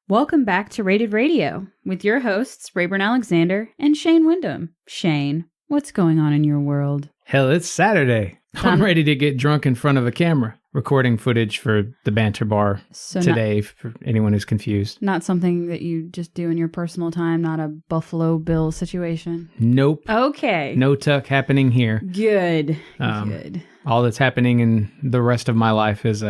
Welcome back to Rated Radio with your hosts, Rayburn Alexander and Shane Wyndham. Shane, what's going on in your world? Hell, it's Saturday. I'm ready to get drunk in front of a camera, recording footage for the Banter Bar today, for anyone who's confused. Not something that you just do in your personal time, not a Buffalo Bill situation? Nope. Okay. No tuck happening here. Good. Good. All that's happening in the rest of my life is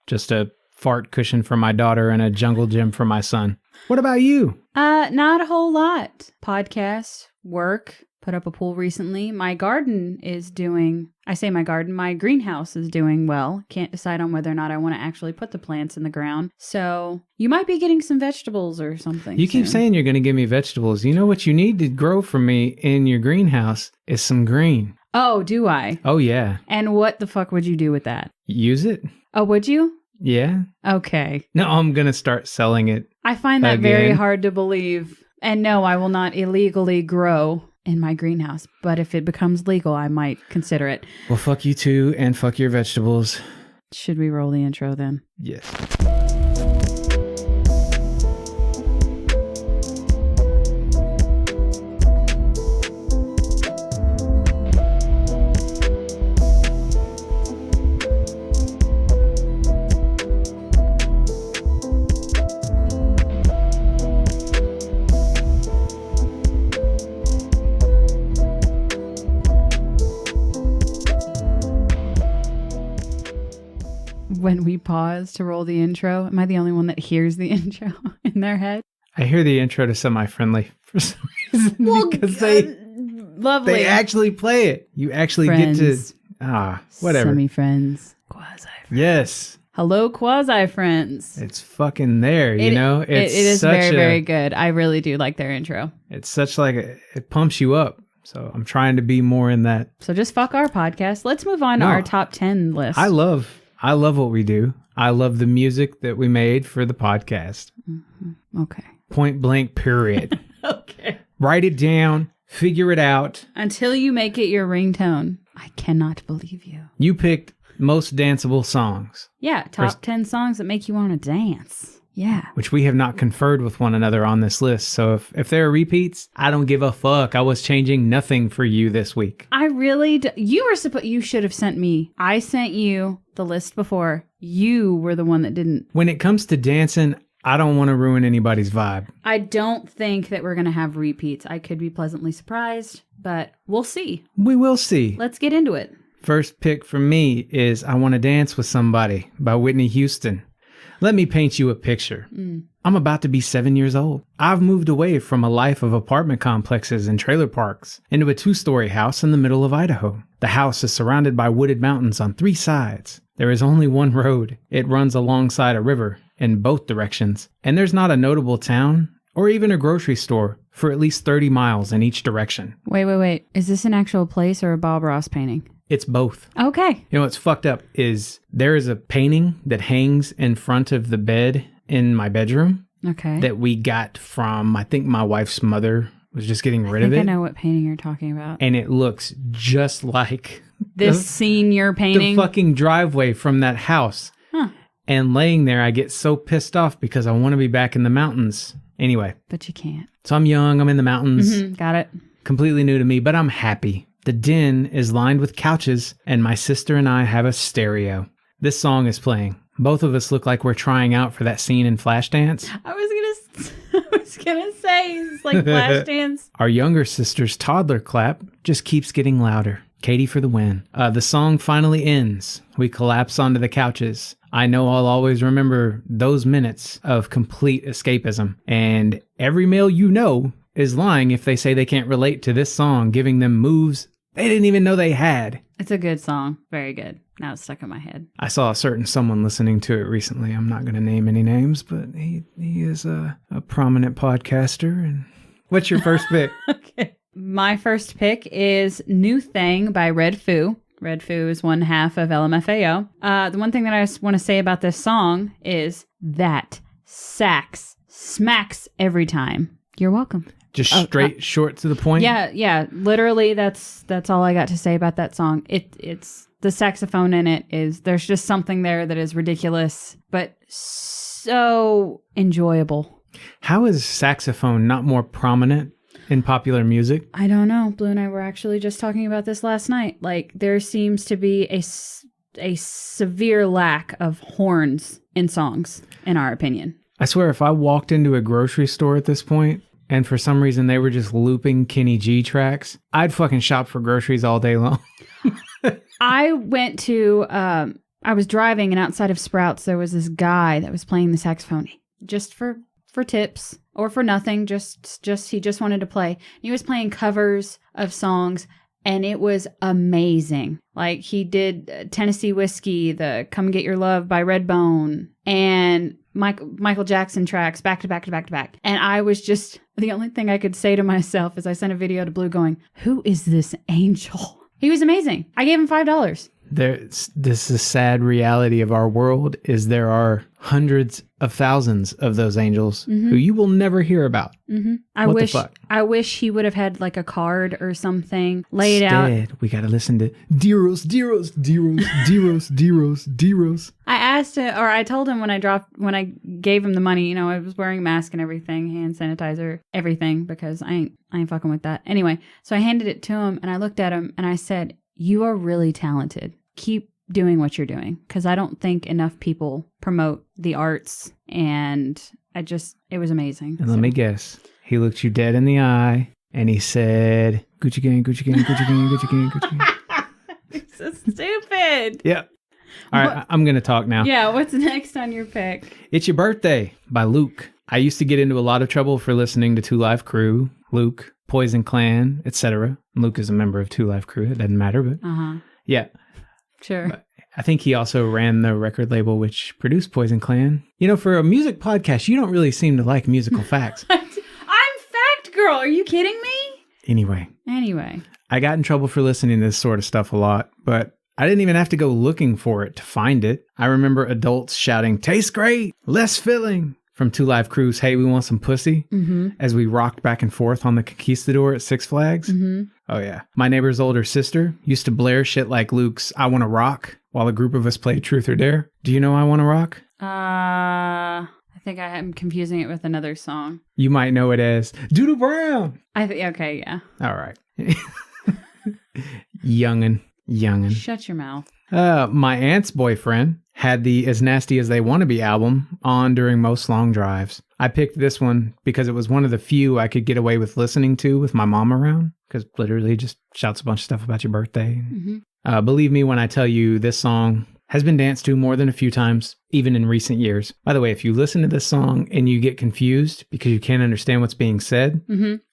just a fart cushion for my daughter and a jungle gym for my son. What about you? Not a whole lot. Podcasts, work, put up a pool recently. My garden is doing, my greenhouse is doing well. Can't decide on whether or not I want to actually put the plants in the ground. So you might be getting some vegetables or something. You keep saying you're going to give me vegetables. You know what you need to grow for me in your greenhouse is some green. Oh, do I? Oh, yeah. And what the fuck would you do with that? Use it. Oh, would you? Yeah. Okay. No, I'm going to start selling it. I find that very hard to believe. And no, I will not illegally grow in my greenhouse. But if it becomes legal, I might consider it. Well, fuck you too, and fuck your vegetables. Should we roll the intro then? Yes. When we pause to roll the intro, am I the only one that hears the intro in their head? I hear the intro to Semi-Friendly for some reason because lovely. They actually play it. You actually get to whatever. Semi-friends, quasi-friends. Yes. Hello, quasi-friends. It's fucking there, you know? It is very, very good. I really do like their intro. It's such it pumps you up. So I'm trying to be more in that. So just fuck our podcast. Let's move on to our top 10 list. I love what we do. I love the music that we made for the podcast. Mm-hmm. Okay. Point blank, period. Okay. Write it down. Figure it out. Until you make it your ringtone. I cannot believe you. You picked most danceable songs. Yeah, top 10 songs that make you want to dance. Yeah. Which we have not conferred with one another on this list. So if there are repeats, I don't give a fuck. I was changing nothing for you this week. I really you should have sent me. I sent you the list before. You were the one that didn't. When it comes to dancing, I don't want to ruin anybody's vibe. I don't think that we're going to have repeats. I could be pleasantly surprised, but we'll see. We will see. Let's get into it. First pick for me is I Want to Dance with Somebody by Whitney Houston. Let me paint you a picture. I'm about to be 7 years old. I've moved away from a life of apartment complexes and trailer parks into a 2-story house in the middle of Idaho. The house is surrounded by wooded mountains on 3 sides. There is only one road. It runs alongside a river in both directions. And there's not a notable town or even a grocery store for at least 30 miles in each direction. Wait. Is this an actual place or a Bob Ross painting? It's both. Okay. You know what's fucked up is there is a painting that hangs in front of the bed in my bedroom. Okay. That we got from, I think my wife's mother was just getting rid of it. I know what painting you're talking about. And it looks just like this scene you're painting. The fucking driveway from that house. Huh. And laying there, I get so pissed off because I want to be back in the mountains. Anyway. But you can't. So I'm young. I'm in the mountains. Mm-hmm, got it. Completely new to me, but I'm happy. The den is lined with couches, and my sister and I have a stereo. This song is playing. Both of us look like we're trying out for that scene in Flashdance. I was gonna say, it's like Flashdance. Our younger sister's toddler clap just keeps getting louder. Katie for the win. The song finally ends. We collapse onto the couches. I know I'll always remember those minutes of complete escapism. And every male you know is lying if they say they can't relate to this song, giving them moves they didn't even know they had. It's a good song. Very good. Now it's stuck in my head. I saw a certain someone listening to it recently. I'm not going to name any names, but he is a prominent podcaster. And what's your first pick? Okay. My first pick is New Thing by Red Foo. Red Foo is one half of LMFAO. The one thing that I want to say about this song is that sax smacks every time. You're welcome. Just straight, short to the point? Yeah. Literally, that's all I got to say about that song. It's the saxophone in it is, there's just something there that is ridiculous, but so enjoyable. How is saxophone not more prominent in popular music? I don't know. Blue and I were actually just talking about this last night. Like, there seems to be a severe lack of horns in songs, in our opinion. I swear, if I walked into a grocery store at this point, and for some reason they were just looping Kenny G tracks, I'd fucking shop for groceries all day long. I went to, I was driving, and outside of Sprouts, there was this guy that was playing the saxophone just for tips or for nothing. He just wanted to play. He was playing covers of songs, and it was amazing. Like, he did Tennessee Whiskey, the Come Get Your Love by Redbone, and Michael Jackson tracks back to back to back to back. And I was just, the only thing I could say to myself is I sent a video to Blue going, who is this angel? He was amazing. I gave him $5. This is a sad reality of our world, is there are hundreds of thousands of those angels who you will never hear about. I wish he would have had like a card or something laid out. Instead, we got to listen to Deros, Deros, Deros, Deros, Deros, Deros. I asked him, or I told him when I gave him the money, you know, I was wearing a mask and everything, hand sanitizer, everything, because I ain't fucking with that. Anyway, so I handed it to him and I looked at him and I said, you are really talented. Keep doing what you're doing, because I don't think enough people promote the arts, and it was amazing. And let me guess, he looked you dead in the eye and he said, Gucci gang, Gucci gang, Gucci gang, Gucci gang, Gucci gang. It's so stupid. Yep. All right, I'm going to talk now. Yeah, what's next on your pick? It's Your Birthday by Luke. I used to get into a lot of trouble for listening to Two Live Crew, Luke, Poison Clan, etc. Luke is a member of Two Live Crew. It doesn't matter, but yeah. Sure. But I think he also ran the record label which produced Poison Clan. You know, for a music podcast, you don't really seem to like musical facts. I'm fact girl. Are you kidding me? Anyway. I got in trouble for listening to this sort of stuff a lot, but I didn't even have to go looking for it to find it. I remember adults shouting, tastes great, less filling, from Two Live Crew's Hey, We Want Some Pussy, as we rocked back and forth on the Conquistador at Six Flags. Oh, yeah. My neighbor's older sister used to blare shit like Luke's I Wanna Rock while a group of us played Truth or Dare. Do you know I Wanna Rock? I think I am confusing it with another song. You might know it as Doodle Brown. Okay, yeah. All right. Youngin'. Shut your mouth. My aunt's boyfriend had the As Nasty As They Wanna Be album on during most long drives. I picked this one because it was one of the few I could get away with listening to with my mom around, because literally just shouts a bunch of stuff about your birthday. Believe me when I tell you this song has been danced to more than a few times, even in recent years. By the way, if you listen to this song and you get confused because you can't understand what's being said,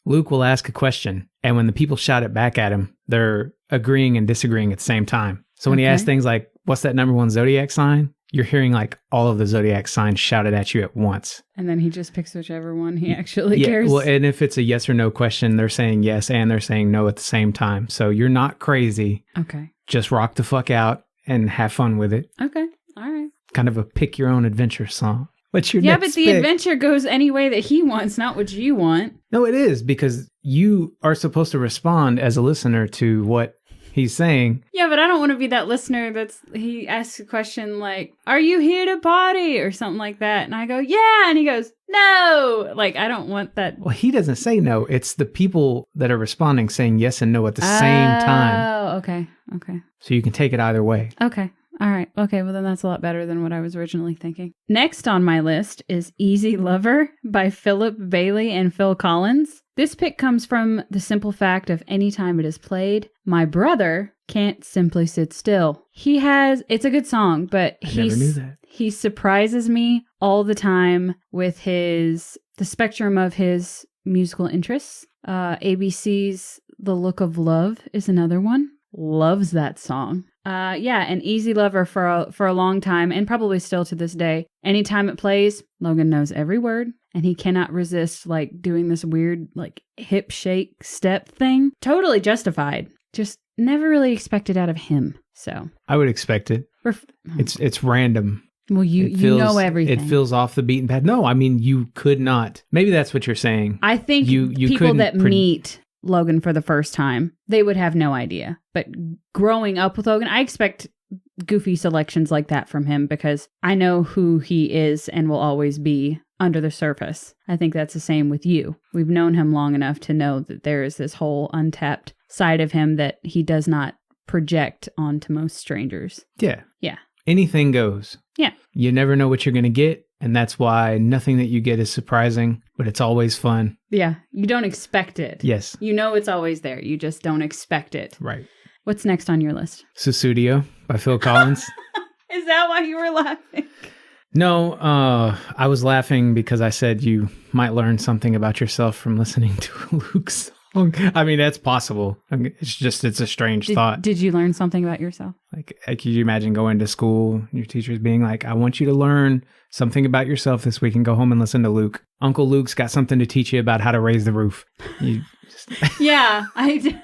Luke will ask a question, and when the people shout it back at him, they're agreeing and disagreeing at the same time. So when he asks things like, what's that number one zodiac sign? You're hearing like all of the zodiac signs shouted at you at once. And then he just picks whichever one he actually cares. Well, and if it's a yes or no question, they're saying yes and they're saying no at the same time. So you're not crazy. Okay. Just rock the fuck out and have fun with it. Okay. All right. Kind of a pick your own adventure song. What's your next but the pick? Adventure goes any way that he wants, not what you want. No, it is, because you are supposed to respond as a listener to what he's saying. Yeah, but I don't want to be that listener he asks a question like, are you here to party? Or something like that. And I go, yeah. And he goes, no. Like, I don't want that. Well, he doesn't say no. It's the people that are responding saying yes and no at the same time. Oh, okay. So you can take it either way. Okay. All right. Okay, well then that's a lot better than what I was originally thinking. Next on my list is Easy Lover by Philip Bailey and Phil Collins. This pick comes from the simple fact of any time it is played, my brother can't simply sit still. It's a good song, but I never knew that. He surprises me all the time with the spectrum of his musical interests. ABC's The Look of Love is another one. Loves that song. And Easy Lover for a long time, and probably still to this day. Anytime it plays, Logan knows every word, and he cannot resist like doing this weird like hip shake step thing. Totally justified. Just never really expected out of him. So I would expect it. It's random. Well, you know everything. It feels off the beaten path. No, I mean you could not. Maybe that's what you're saying. I think you people that meet Logan for the first time, they would have no idea. But growing up with Logan, I expect goofy selections like that from him because I know who he is and will always be under the surface. I think that's the same with you. We've known him long enough to know that there is this whole untapped side of him that he does not project onto most strangers. Yeah. Yeah. Anything goes. Yeah. You never know what you're going to get, and that's why nothing that you get is surprising, but it's always fun. Yeah. You don't expect it. Yes. You know it's always there. You just don't expect it. Right. What's next on your list? Sussudio by Phil Collins. Is that why you were laughing? No, I was laughing because I said you might learn something about yourself from listening to a Luke song. I mean, that's possible. I mean, it's a strange thought. Did you learn something about yourself? Like, could you imagine going to school and your teachers being like, I want you to learn something about yourself this week and go home and listen to Luke. Uncle Luke's got something to teach you about how to raise the roof. Yeah, I did.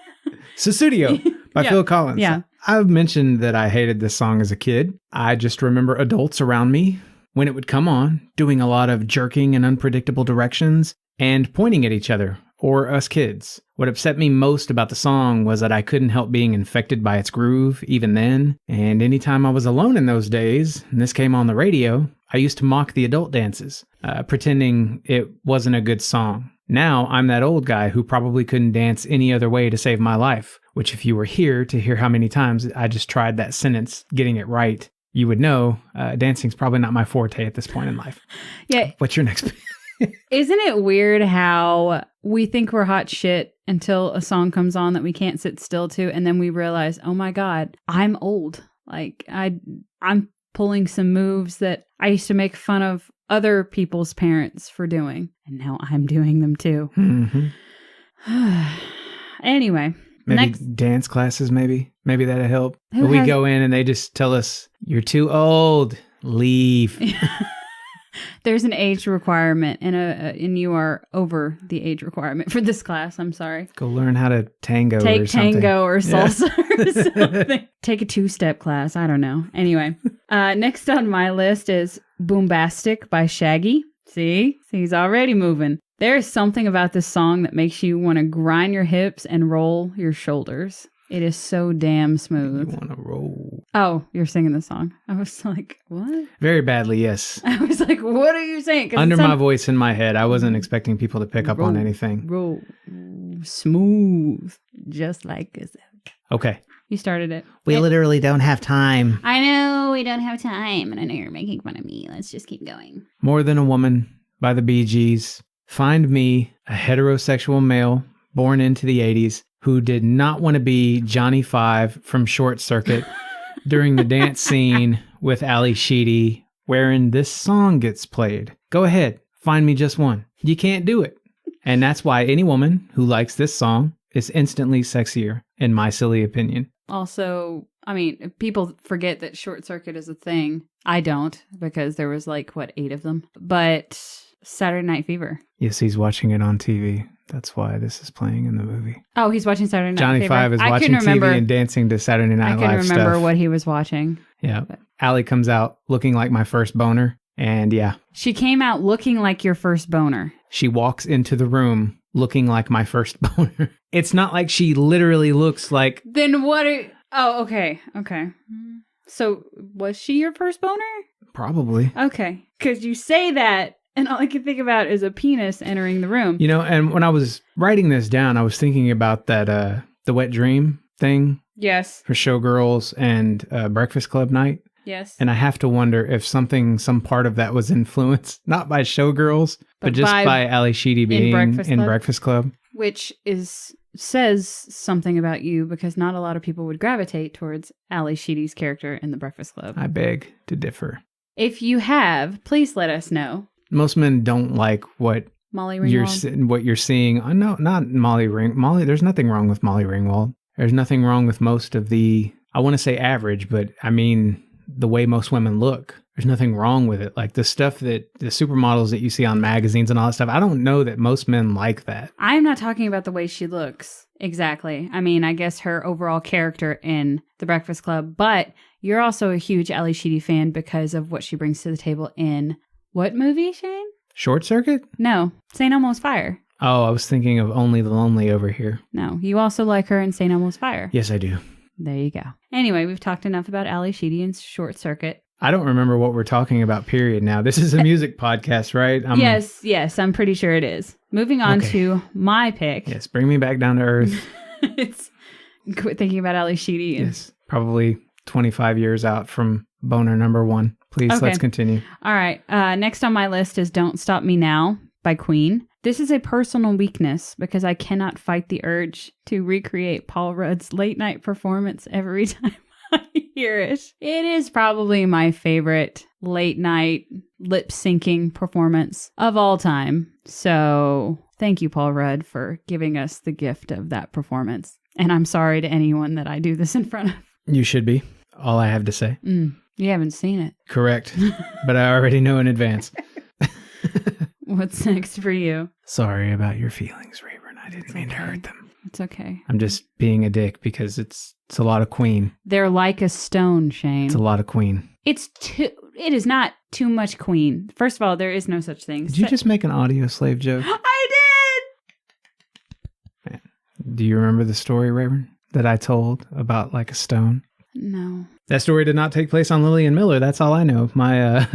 Sussudio by Phil Collins. Yeah. I've mentioned that I hated this song as a kid. I just remember adults around me when it would come on, doing a lot of jerking in unpredictable directions and pointing at each other, or us kids. What upset me most about the song was that I couldn't help being infected by its groove even then, and anytime I was alone in those days, and this came on the radio, I used to mock the adult dances, pretending it wasn't a good song. Now, I'm that old guy who probably couldn't dance any other way to save my life, which if you were here to hear how many times I just tried that sentence, getting it right, you would know dancing's probably not my forte at this point in life. Yeah. What's your next? Isn't it weird how we think we're hot shit until a song comes on that we can't sit still to, and then we realize, oh my God, I'm old. Like I'm pulling some moves that I used to make fun of other people's parents for doing, and now I'm doing them too. Mm-hmm. Anyway. Maybe Next. dance classes, maybe that'd help. Who We has- go in and they just tell us, you're too old, leave. There's an age requirement, and you are over the age requirement for this class. I'm sorry. Go learn how to tango or Take something. tango or salsa or something. Take a 2-step class. I don't know. Anyway, next on my list is Boombastic by Shaggy. See, he's already moving. There is something about this song that makes you want to grind your hips and roll your shoulders. It is so damn smooth. You want to roll. Oh, you're singing the song. I was like, what? Very badly, yes. I was like, what are you saying? 'Cause Under my voice in my head, I wasn't expecting people to pick up on Roll. anything. Roll. Smooth. Just like this. Okay. You started it. We literally don't have time. I know we don't have time, and I know you're making fun of me. Let's just keep going. More Than a Woman by the Bee Gees. Find me, a heterosexual male born into the 80s who did not want to be Johnny Five from Short Circuit during the dance scene with Ally Sheedy, wherein this song gets played. Go ahead, find me just one. You can't do it. And that's why any woman who likes this song is instantly sexier, in my silly opinion. Also, I mean, people forget that Short Circuit is a thing. I don't, because there was 8 of them. But Saturday Night Fever. Yes, he's watching it on TV. That's why this is playing in the movie. Oh, he's watching Saturday Night Johnny Fever. Five is watching TV and dancing to Saturday Night Live I can remember stuff. what he was watching. Yeah. Allie comes out looking like my first boner. And yeah. She came out looking like your first boner. She walks into the room looking like my first boner. It's not like she literally looks like... Then what are... Oh, okay. Okay. So, was she your first boner? Probably. Okay. Because you say that, and all I can think about is a penis entering the room. You know, and when I was writing this down, I was thinking about that, the wet dream thing. Yes. For Showgirls and Breakfast Club night. Yes. And I have to wonder if some part of that was influenced, not by Showgirls, but just by Ally Sheedy being in Breakfast Club. Which says something about you, because not a lot of people would gravitate towards Ally Sheedy's character in the Breakfast Club. I beg to differ. If you have, please let us know. Most men don't like what Molly Ringwald. you're seeing. No, not Molly Ringwald. There's nothing wrong with Molly Ringwald. There's nothing wrong with most of the, I want to say average, but I mean the way most women look. There's nothing wrong with it. Like the stuff that the supermodels that you see on magazines and all that stuff, I don't know that most men like that. I'm not talking about the way she looks. Exactly. I mean, I guess her overall character in The Breakfast Club, but you're also a huge Ally Sheedy fan because of what she brings to the table in what movie, Shane? Short Circuit? No, St. Elmo's Fire. Oh, I was thinking of Only the Lonely over here. No, you also like her in St. Elmo's Fire. Yes, I do. There you go. Anyway, we've talked enough about Ally Sheedy and Short Circuit. I don't remember what we're talking about, period, now. This is a music podcast, right? Yes, I'm pretty sure it is. Moving on to my pick. Yes, bring me back down to earth. It's quit thinking about Ally Sheedy. Yes, probably 25 years out from boner number 1. Please, let's continue. All right. Next on my list is Don't Stop Me Now by Queen. This is a personal weakness because I cannot fight the urge to recreate Paul Rudd's late night performance every time I hear it. It is probably my favorite late night lip syncing performance of all time. So thank you, Paul Rudd, for giving us the gift of that performance. And I'm sorry to anyone that I do this in front of. You should be. All I have to say. You haven't seen it. Correct. But I already know in advance. What's next for you? Sorry about your feelings, Rayburn. I didn't mean to hurt them. It's okay. I'm just being a dick because it's a lot of Queen. They're like a stone, Shane. It's a lot of Queen. It is not too much Queen. First of all, there is no such thing. Did you just make an Audioslave joke? I did! Man. Do you remember the story, Rayburn, that I told about like a stone? No. That story did not take place on Lillian Miller. That's all I know. My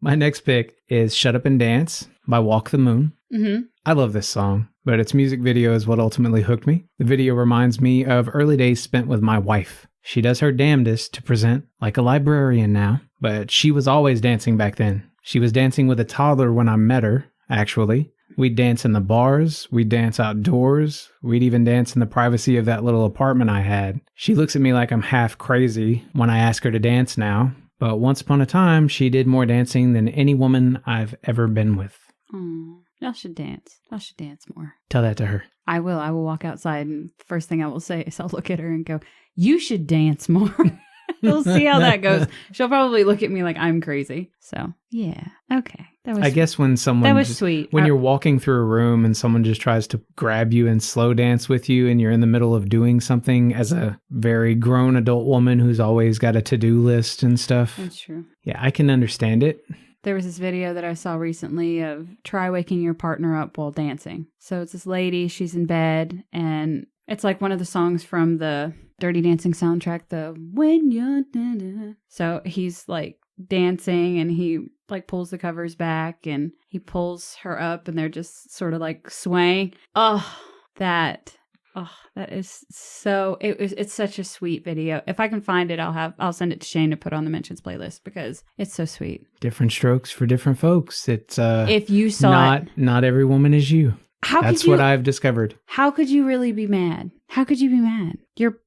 my next pick is Shut Up and Dance by Walk the Moon. Mm-hmm. I love this song, but its music video is what ultimately hooked me. The video reminds me of early days spent with my wife. She does her damnedest to present like a librarian now, but she was always dancing back then. She was dancing with a toddler when I met her, actually. We'd dance in the bars, we'd dance outdoors, we'd even dance in the privacy of that little apartment I had. She looks at me like I'm half crazy when I ask her to dance now, but once upon a time, she did more dancing than any woman I've ever been with. Oh, y'all should dance. Y'all should dance more. Tell that to her. I will. I will walk outside, and the first thing I will say is I'll look at her and go, you should dance more. We'll see how that goes. She'll probably look at me like I'm crazy. So, yeah. Okay. I guess when someone... That was sweet. When you're walking through a room and someone just tries to grab you and slow dance with you and you're in the middle of doing something as a very grown adult woman who's always got a to-do list and stuff. That's true. Yeah, I can understand it. There was this video that I saw recently of try waking your partner up while dancing. So it's this lady, she's in bed, and it's like one of the songs from the Dirty Dancing soundtrack, the When You're... So he's like dancing and he like pulls the covers back and he pulls her up and they're just sort of like swaying. That is so... It's such a sweet video. If I can find it, I'll send it to Shane to put on the mentions playlist because it's so sweet. Different strokes for different folks. It's if you saw not every woman is you. That's what I've discovered. How could you really be mad? How could you be mad? You're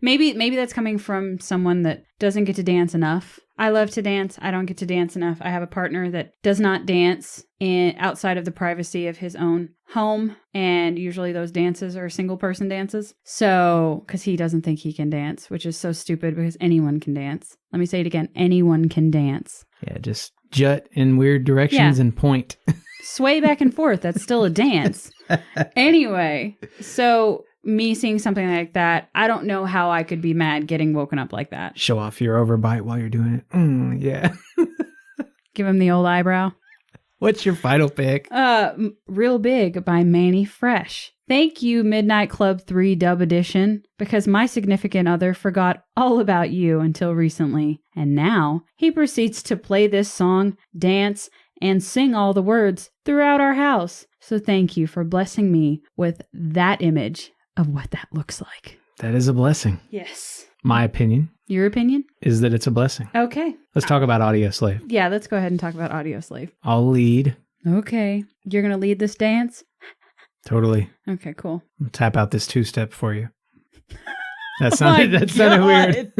maybe that's coming from someone that doesn't get to dance enough. I love to dance. I don't get to dance enough. I have a partner that does not dance outside of the privacy of his own home. And usually those dances are single person dances. So, because he doesn't think he can dance, which is so stupid because anyone can dance. Let me say it again. Anyone can dance. Yeah, just jut in weird directions and point. Sway back and forth. That's still a dance. Anyway, so me seeing something like that, I don't know how I could be mad getting woken up like that. Show off your overbite while you're doing it. Yeah. Give him the old eyebrow. What's your final pick? Real Big by Manny Fresh. Thank you, Midnight Club 3 Dub Edition, because my significant other forgot all about you until recently, and now he proceeds to play this song, dance, and sing all the words throughout our house. So thank you for blessing me with that image of what that looks like. That is a blessing. Yes. My opinion. Your opinion? Is that it's a blessing. Okay. Let's talk about Audioslave. Yeah, let's go ahead and talk about Audioslave. I'll lead. Okay. You're going to lead this dance? Totally. Okay, cool. I'll tap out this two-step for you. That sounded weird.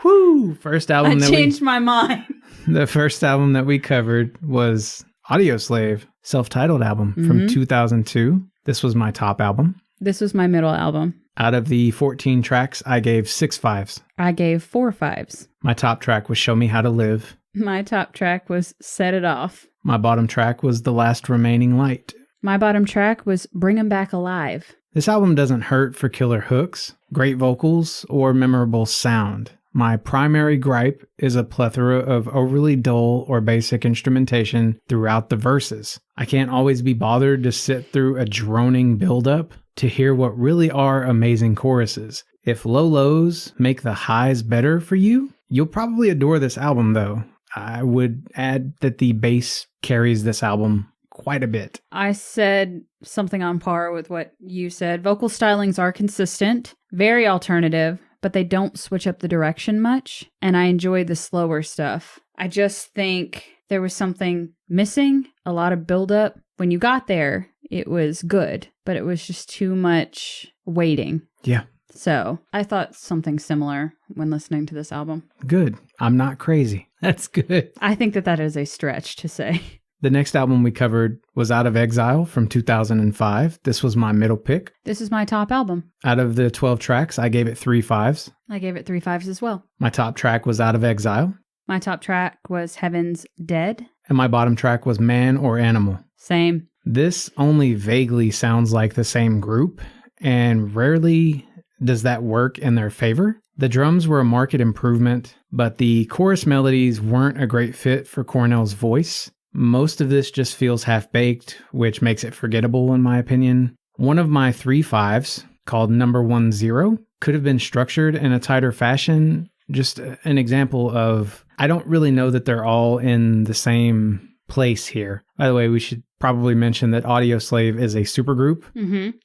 Woo! First album I changed my mind. The first album that we covered was Audioslave, self-titled album from 2002. This was my top album. This was my middle album. Out of the 14 tracks, I gave 6 5s. I gave 4 5s. My top track was Show Me How to Live. My top track was Set It Off. My bottom track was The Last Remaining Light. My bottom track was Bring 'Em Back Alive. This album doesn't hurt for killer hooks, great vocals, or memorable sound. My primary gripe is a plethora of overly dull or basic instrumentation throughout the verses. I can't always be bothered to sit through a droning build-up to hear what really are amazing choruses. If low lows make the highs better for you, You'll probably adore this album, though. I would add that the bass carries this album quite a bit. I said something on par with what you said. Vocal stylings are consistent, very alternative, but they don't switch up the direction much, and I enjoy the slower stuff. I just think there was something missing, a lot of buildup. When you got there, it was good, but it was just too much waiting. Yeah. So I thought something similar when listening to this album. Good. I'm not crazy. That's good. I think that is a stretch to say. The next album we covered was Out of Exile from 2005. This was my middle pick. This is my top album. Out of the 12 tracks, I gave it 3 5s. I gave it 3 5s as well. My top track was Out of Exile. My top track was Heaven's Dead. And my bottom track was Man or Animal. Same. This only vaguely sounds like the same group, and rarely does that work in their favor. The drums were a marked improvement, but the chorus melodies weren't a great fit for Cornell's voice. Most of this just feels half-baked, which makes it forgettable in my opinion. One of my 3 5s, called Number 10, could have been structured in a tighter fashion. Just an example of, I don't really know that they're all in the same place here. By the way, we should probably mention that Audioslave is a supergroup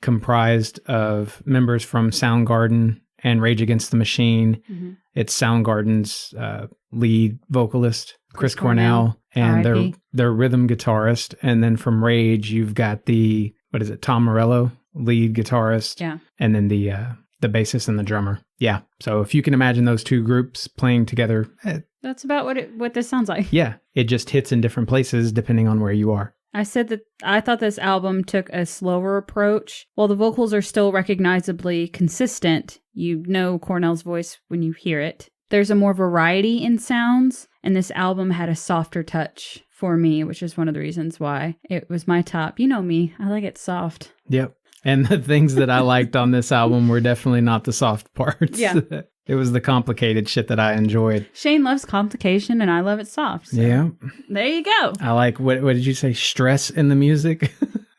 comprised of members from Soundgarden and Rage Against the Machine. It's Soundgarden's lead vocalist, Chris Cornell, and their rhythm guitarist. And then from Rage, you've got Tom Morello, lead guitarist. Yeah. And then the bassist and the drummer. Yeah. So if you can imagine those two groups playing together. That's about what this sounds like. Yeah. It just hits in different places depending on where you are. I said that I thought this album took a slower approach. While the vocals are still recognizably consistent, you know Cornell's voice when you hear it. There's a more variety in sounds, and this album had a softer touch for me, which is one of the reasons why it was my top. You know me, I like it soft. Yep. And the things that I liked on this album were definitely not the soft parts. Yeah. It was the complicated shit that I enjoyed. Shane loves complication, and I love it soft. So yeah. There you go. I like, what did you say? Stress in the music?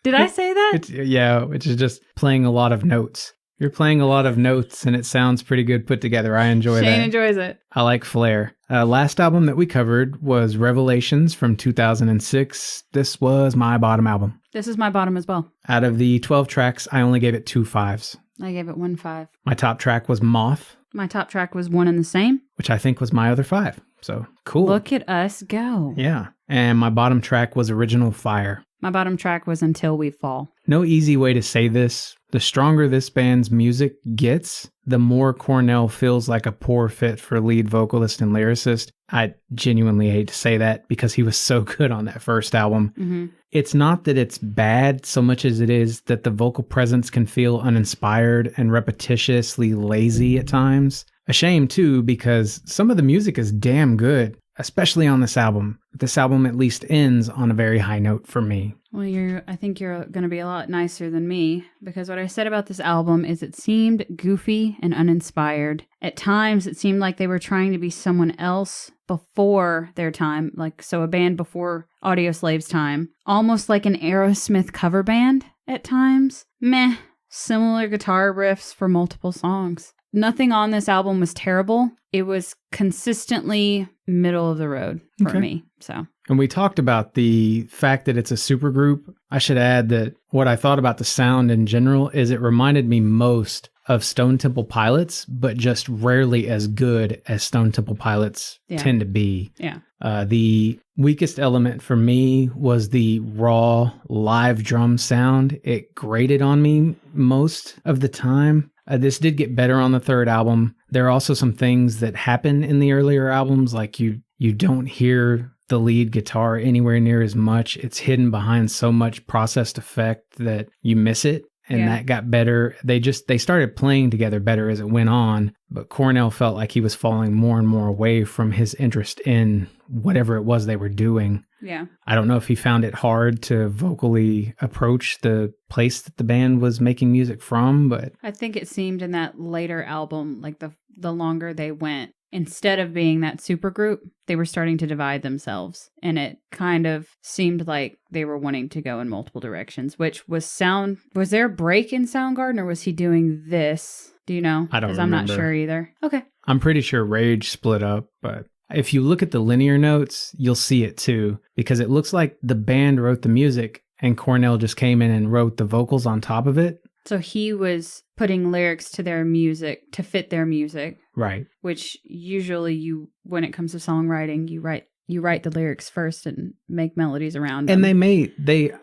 Did I say that? Which is just playing a lot of notes. You're playing a lot of notes, and it sounds pretty good put together. I enjoy that. Shane enjoys it. I like flair. Last album that we covered was Revelations from 2006. This was my bottom album. This is my bottom as well. Out of the 12 tracks, I only gave it 2 5s. I gave it 1 5. My top track was Moth. My top track was one and the same. Which I think was my other 5. So, cool. Look at us go. Yeah. And my bottom track was Original Fire. My bottom track was Until We Fall. No easy way to say this. The stronger this band's music gets, the more Cornell feels like a poor fit for lead vocalist and lyricist. I genuinely hate to say that because he was so good on that first album. It's not that it's bad so much as it is that the vocal presence can feel uninspired and repetitiously lazy at times. A shame too, because some of the music is damn good, especially on this album. This album at least ends on a very high note for me. Well, I think you're going to be a lot nicer than me, because what I said about this album is it seemed goofy and uninspired. At times, it seemed like they were trying to be someone else before their time, a band before Audioslave's time. Almost like an Aerosmith cover band at times. Meh. Similar guitar riffs for multiple songs. Nothing on this album was terrible. It was consistently middle of the road for me. So, and we talked about the fact that it's a supergroup. I should add that what I thought about the sound in general is it reminded me most of Stone Temple Pilots, but just rarely as good as Stone Temple Pilots tend to be. Yeah. The weakest element for me was the raw live drum sound. It grated on me most of the time. This did get better on the third album. There are also some things that happen in the earlier albums, like you don't hear the lead guitar anywhere near as much. It's hidden behind so much processed effect that you miss it. And that got better. They started playing together better as it went on, but Cornell felt like he was falling more and more away from his interest in whatever it was they were doing. Yeah. I don't know if he found it hard to vocally approach the place that the band was making music from, but I think it seemed in that later album, like the longer they went, instead of being that super group, they were starting to divide themselves. And it kind of seemed like they were wanting to go in multiple directions, which was there a break in Soundgarden, or was he doing this? Do you know? I don't remember. Because I'm not sure either. Okay. I'm pretty sure Rage split up, but if you look at the linear notes, you'll see it too, because it looks like the band wrote the music and Cornell just came in and wrote the vocals on top of it. So he was putting lyrics to their music to fit their music. Right. Which usually when it comes to songwriting, you write the lyrics first and make melodies around them. And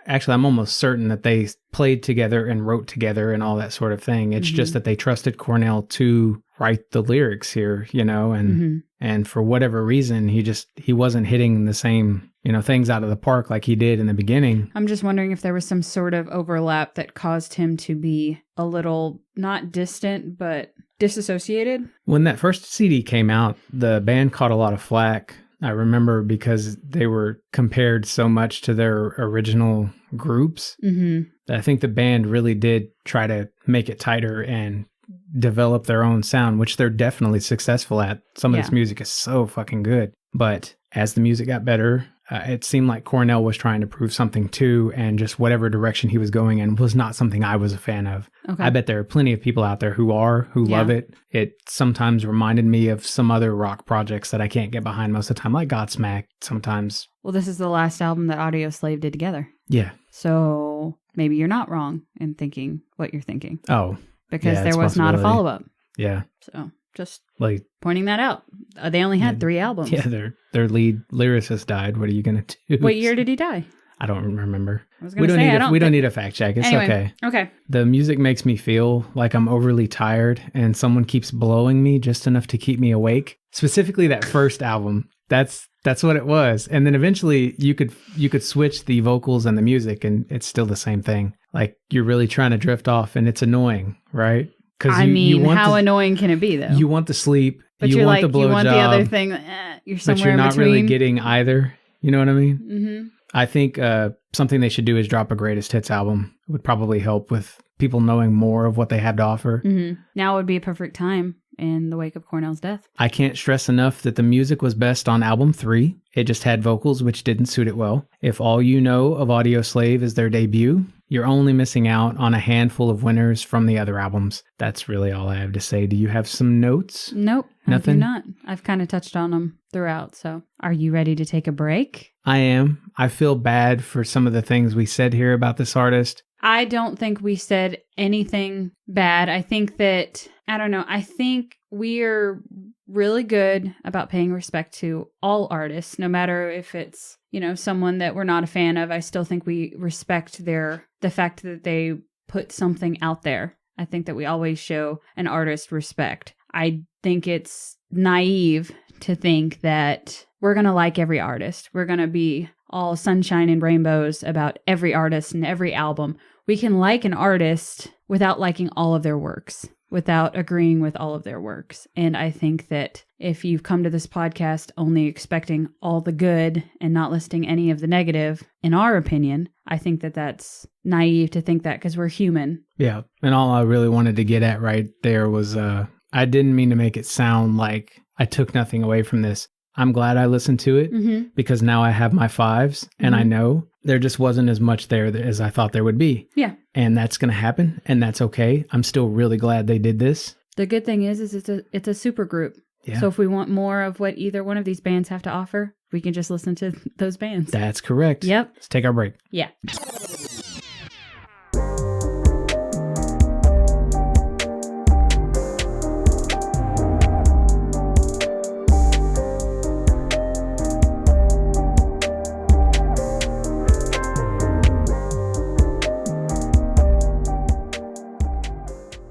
actually, I'm almost certain that they played together and wrote together and all that sort of thing. It's just that they trusted Cornell to write the lyrics here, and for whatever reason, he wasn't hitting the same, things out of the park like he did in the beginning. I'm just wondering if there was some sort of overlap that caused him to be a little, not distant, but disassociated. When that first CD came out, the band caught a lot of flack. I remember because they were compared so much to their original groups. I think the band really did try to make it tighter and develop their own sound, which they're definitely successful at. Some of this music is so fucking good. But as the music got better, it seemed like Cornell was trying to prove something too, and just whatever direction he was going in was not something I was a fan of. Okay. I bet there are plenty of people out there who love it. It sometimes reminded me of some other rock projects that I can't get behind most of the time, like Godsmack sometimes. Well, this is the last album that Audioslave did together. Yeah. So maybe you're not wrong in thinking what you're thinking. Oh. Because there was not a follow-up. Yeah. So just pointing that out. They only had 3 albums. Yeah, their lead lyricist died. What are you going to do? What year did he die? I don't remember. We don't need a fact check. It's anyway, okay. The music makes me feel like I'm overly tired and someone keeps blowing me just enough to keep me awake. Specifically that first album. That's what it was. And then eventually you could switch the vocals and the music and it's still the same thing. Like you're really trying to drift off and it's annoying, right? How annoying can it be though? You want the sleep, but you want the blowjob. You want the other thing, you're somewhere but you're not in between. Really getting either. You know what I mean? Mm-hmm. I think something they should do is drop a greatest hits album. It would probably help with people knowing more of what they have to offer. Mm-hmm. Now would be a perfect time in the wake of Cornell's death. I can't stress enough that the music was best on album 3. It just had vocals which didn't suit it well. If all you know of Audioslave is their debut, you're only missing out on a handful of winners from the other albums. That's really all I have to say. Do you have some notes? Nope. Nothing? I do not. I've kind of touched on them throughout. So are you ready to take a break? I am. I feel bad for some of the things we said here about this artist. I don't think we said anything bad. I think that, I think we're really good about paying respect to all artists, no matter if it's, someone that we're not a fan of. I still think we respect the fact that they put something out there. I think that we always show an artist respect. I think it's naive to think that we're going to like every artist. We're going to be all sunshine and rainbows about every artist and every album. We can like an artist without liking all of their works, without agreeing with all of their works. And I think that if you've come to this podcast only expecting all the good and not listing any of the negative, in our opinion, I think that that's naive to think that because we're human. Yeah. And all I really wanted to get at right there was I didn't mean to make it sound like I took nothing away from this. I'm glad I listened to it because now I have my 5s and I know there just wasn't as much there as I thought there would be. Yeah. And that's going to happen and that's okay. I'm still really glad they did this. The good thing is it's a super group. Yeah. So if we want more of what either one of these bands have to offer, we can just listen to those bands. That's correct. Yep. Let's take our break. Yeah.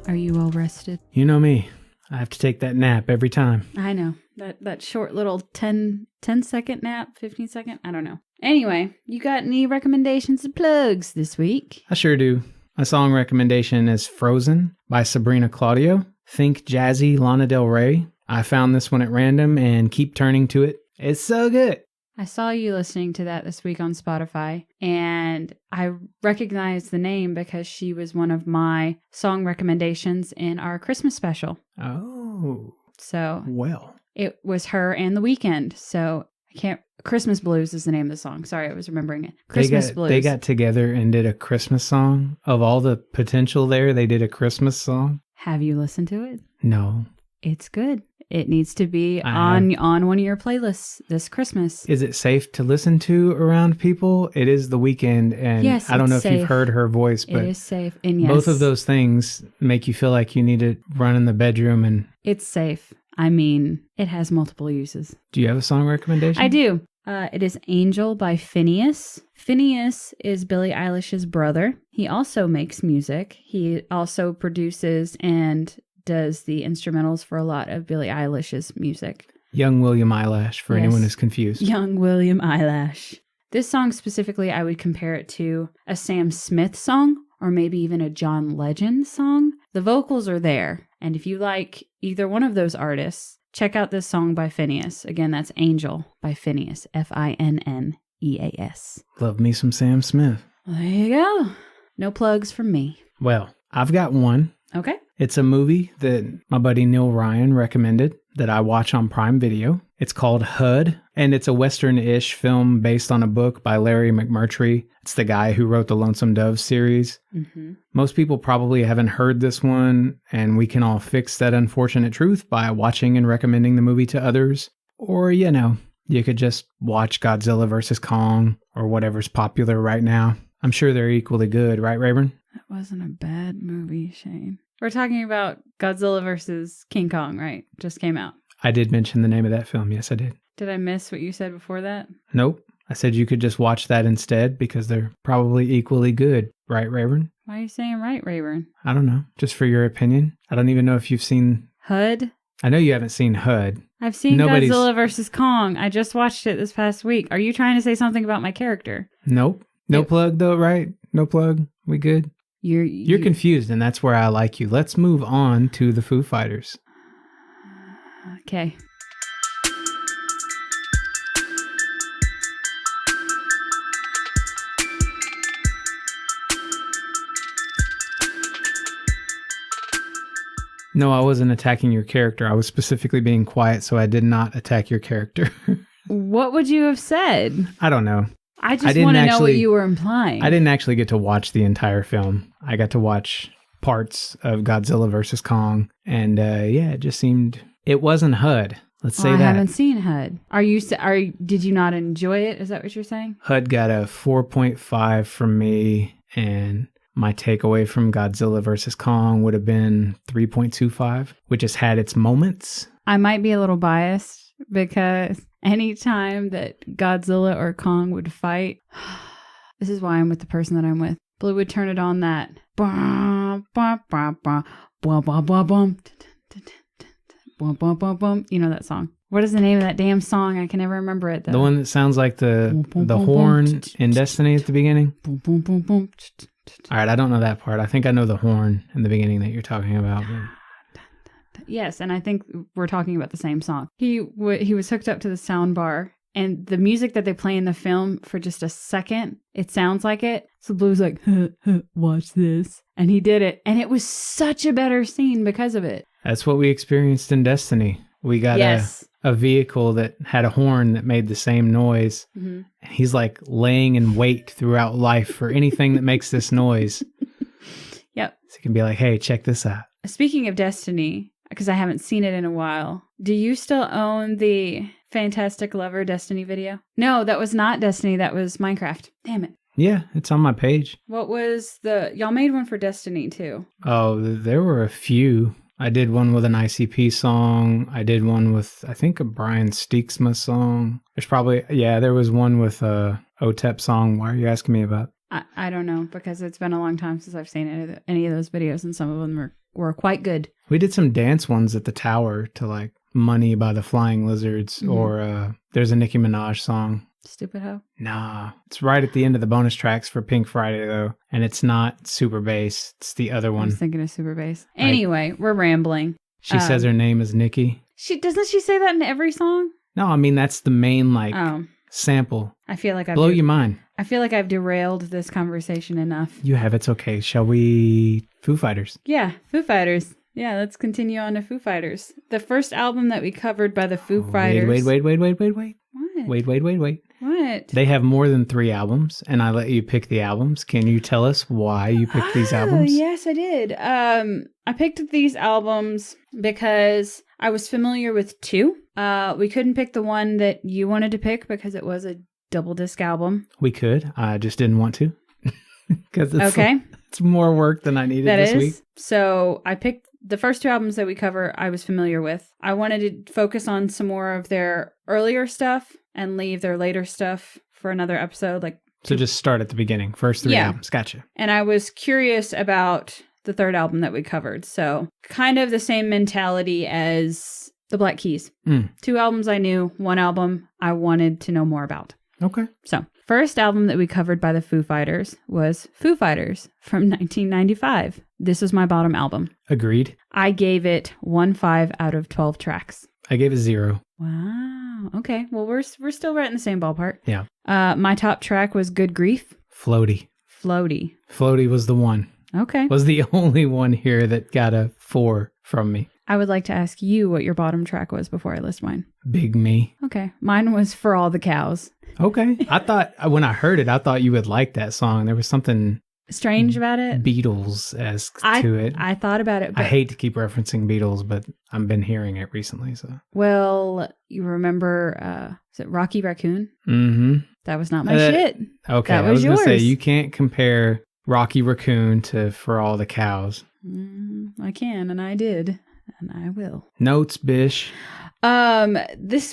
Are you well rested? You know me. I have to take that nap every time. I know. That short little 10-second nap, 15-second, I don't know. Anyway, you got any recommendations and plugs this week? I sure do. My song recommendation is Frozen by Sabrina Claudio. Think jazzy Lana Del Rey. I found this one at random and keep turning to it. It's so good. I saw you listening to that this week on Spotify, and I recognized the name because she was one of my song recommendations in our Christmas special. Oh. So. Well. It was her and The Weeknd, so Christmas Blues is the name of the song. Sorry, I was remembering it. Christmas Blues. They got together and did a Christmas song. Of all the potential there, they did a Christmas song. Have you listened to it? No. It's good. It needs to be on one of your playlists this Christmas. Is it safe to listen to around people? It is the weekend, and yes, I don't know safe. if you've heard her voice, but it is safe. And yes, both of those things make you feel like you need to run in the bedroom. And it's safe. I mean, it has multiple uses. Do you have a song recommendation? I do. It is Angel by Phineas. Phineas is Billie Eilish's brother. He also makes music. He also produces and does the instrumentals for a lot of Billie Eilish's music. Young William Eyelash, for anyone who's confused. Young William Eyelash. This song specifically, I would compare it to a Sam Smith song or maybe even a John Legend song. The vocals are there. And if you like either one of those artists, check out this song by Phineas. Again, that's Angel by Phineas. Finneas. Love me some Sam Smith. There you go. No plugs from me. Well, I've got one. Okay. It's a movie that my buddy Neil Ryan recommended that I watch on Prime Video. It's called HUD, and it's a Western-ish film based on a book by Larry McMurtry. It's the guy who wrote the Lonesome Dove series. Mm-hmm. Most people probably haven't heard this one, and we can all fix that unfortunate truth by watching and recommending the movie to others. Or, you could just watch Godzilla vs. Kong or whatever's popular right now. I'm sure they're equally good, right, Rayburn? That wasn't a bad movie, Shane. We're talking about Godzilla versus King Kong, right? Just came out. I did mention the name of that film. Yes, I did. Did I miss what you said before that? Nope. I said you could just watch that instead because they're probably equally good. Right, Rayburn? Why are you saying right, Rayburn? I don't know. Just for your opinion. I don't even know if you've seen... HUD? I know you haven't seen HUD. I've seen Godzilla vs. Kong. I just watched it this past week. Are you trying to say something about my character? Nope. No plug though, right? No plug? We good? You're confused, and that's where I like you. Let's move on to the Foo Fighters. Okay. No, I wasn't attacking your character. I was specifically being quiet, so I did not attack your character. What would you have said? I don't know. I just want to know what you were implying. I didn't actually get to watch the entire film. I got to watch parts of Godzilla vs. Kong, and it just seemed... It wasn't HUD. Let's say that. I haven't seen HUD. Did you not enjoy it? Is that what you're saying? HUD got a 4.5 from me, and my takeaway from Godzilla vs. Kong would have been 3.25, which has had its moments. I might be a little biased because anytime that Godzilla or Kong would fight, this is why I'm with the person that I'm with. Blue would turn it on that. You know that song. What is the name of that damn song? I can never remember it though. The one that sounds like the horn in Destiny at the beginning? All right, I don't know that part. I think I know the horn in the beginning that you're talking about. But... Yes, and I think we're talking about the same song. He was hooked up to the sound bar, and the music that they play in the film for just a second, it sounds like it. So Blue's like, watch this. And he did it. And it was such a better scene because of it. That's what we experienced in Destiny. We got a vehicle that had a horn that made the same noise. Mm-hmm. And he's like laying in wait throughout life for anything that makes this noise. Yep. So he can be like, hey, check this out. Speaking of Destiny, because I haven't seen it in a while, do you still own the Fantastic Lover Destiny video? No, that was not Destiny. That was Minecraft. Damn it. Yeah, it's on my page. What was y'all made one for Destiny too? Oh, there were a few. I did one with an ICP song. I did one with, I think, a Brian Steeksma song. There was one with a OTEP song. Why are you asking me about? I don't know, because it's been a long time since I've seen any of those videos, and some of them were quite good. We did some dance ones at the tower to like Money by the Flying Lizards, mm-hmm. or there's a Nicki Minaj song. Stupid Hoe? Nah. It's right at the end of the bonus tracks for Pink Friday, though. And it's not Super Bass. It's the other one. I was thinking of Super Bass. Anyway, we're rambling. She says her name is Nikki. Doesn't she say that in every song? No, I mean, that's the main, sample. I feel like Blow your mind. I feel like I've derailed this conversation enough. You have. It's okay. Shall we... Foo Fighters. Yeah, Foo Fighters. Yeah, let's continue on to Foo Fighters. The first album that we covered by the Foo Fighters... Wait. What? Wait. What? They have more than 3 albums, and I let you pick the albums. Can you tell us why you picked these albums? Yes, I did. I picked these albums because I was familiar with 2. We couldn't pick the one that you wanted to pick because it was a double disc album. We could. I just didn't want to. Because Okay. It's more work than I needed this week. So I picked the first 2 albums that we cover I was familiar with. I wanted to focus on some more of their earlier stuff and leave their later stuff for another episode. So just start at the beginning. First 3 albums. Gotcha. And I was curious about the third album that we covered. So kind of the same mentality as the Black Keys. 2 albums I knew, 1 album I wanted to know more about. Okay. So first album that we covered by the Foo Fighters was Foo Fighters from 1995. This was my bottom album. Agreed. I gave it 1.5 out of 12 tracks. I gave it 0. Wow. Okay. Well, we're still right in the same ballpark. Yeah. My top track was Good Grief. Floaty. Floaty was the one. Okay. Was the only one here that got a 4 from me. I would like to ask you what your bottom track was before I list mine. Big Me. Okay. Mine was For All the Cows. Okay. I thought, when I heard it, I thought you would like that song. There was something strange about it. Beatles-esque to it. I thought about it. I hate to keep referencing Beatles, but I've been hearing it recently. So. Well, you remember, is it Rocky Raccoon? Mm-hmm. That was not my shit. Okay. That was I was going yours. to say, you can't compare Rocky Raccoon to For All the Cows. I can, and I did, and I will. Notes, Bish. This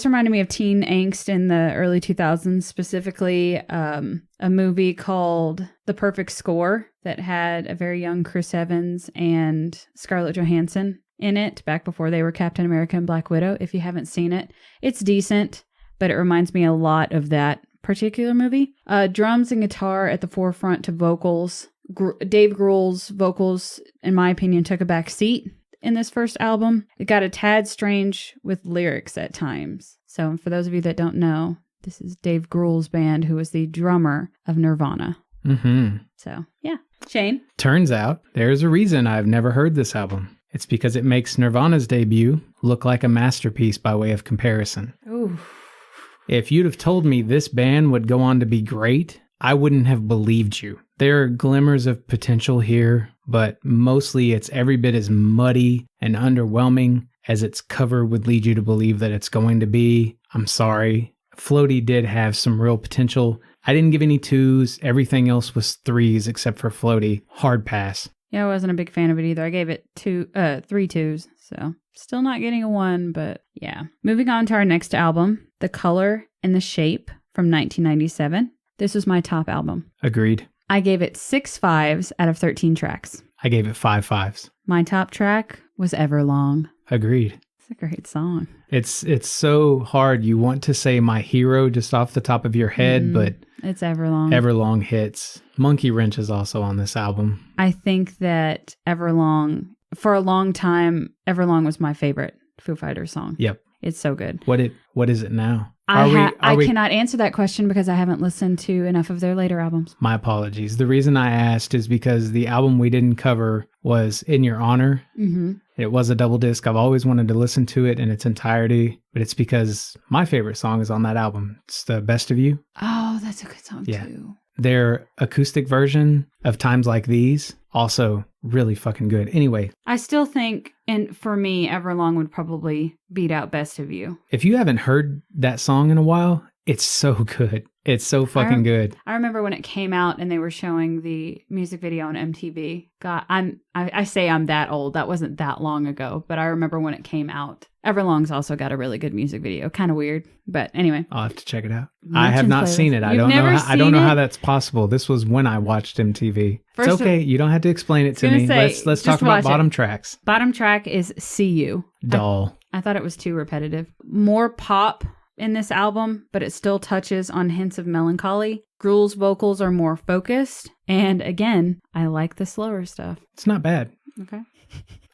reminded me of teen angst in the early 2000s, specifically a movie called The Perfect Score that had a very young Chris Evans and Scarlett Johansson in it back before they were Captain America and Black Widow. If you haven't seen it, it's decent, but it reminds me a lot of that particular movie. Drums and guitar at the forefront to vocals. Dave Grohl's vocals, in my opinion, took a back seat in this first album. It got a tad strange with lyrics at times. So for those of you that don't know, this is Dave Grohl's band, who was the drummer of Nirvana. Mm-hmm. So, yeah. Shane? Turns out there's a reason I've never heard this album. It's because it makes Nirvana's debut look like a masterpiece by way of comparison. Ooh. If you'd have told me this band would go on to be great, I wouldn't have believed you. There are glimmers of potential here, but mostly it's every bit as muddy and underwhelming as its cover would lead you to believe that it's going to be. I'm sorry. Floaty did have some real potential. I didn't give any 2s. Everything else was 3s except for Floaty. Hard pass. Yeah, I wasn't a big fan of it either. I gave it 3 2s, so still not getting a 1, but yeah. Moving on to our next album, The Color and the Shape from 1997. This was my top album. Agreed. I gave it 6 5s out of 13 tracks. I gave it 5 5s. My top track was Everlong. Agreed. It's a great song. It's so hard. You want to say My Hero just off the top of your head, but it's Everlong. Everlong hits. Monkey Wrench is also on this album. I think that Everlong, for a long time, Everlong was my favorite Foo Fighters song. Yep. It's so good. What is it now? I cannot answer that question because I haven't listened to enough of their later albums. My apologies. The reason I asked is because the album we didn't cover was In Your Honor. Mm-hmm. It was a double disc. I've always wanted to listen to it in its entirety, but it's because my favorite song is on that album. It's The Best of You. Oh, that's a good song too. Their acoustic version of Times Like These, also really fucking good. Anyway. I still think, and for me, Everlong would probably beat out Best of You. If you haven't heard that song in a while, it's so good. It's so fucking good. I remember when it came out and they were showing the music video on MTV. God, I say I'm that old. That wasn't that long ago, but I remember when it came out. Everlong's also got a really good music video. Kind of weird, but anyway. I'll have to check it out. I have not seen it. I don't know how that's possible. This was when I watched MTV. It's okay. You don't have to explain it to me. Let's talk about bottom tracks. Bottom track is See You. Dull. I thought it was too repetitive. More pop in this album, but it still touches on hints of melancholy. Grohl's vocals are more focused. And again, I like the slower stuff. It's not bad. Okay.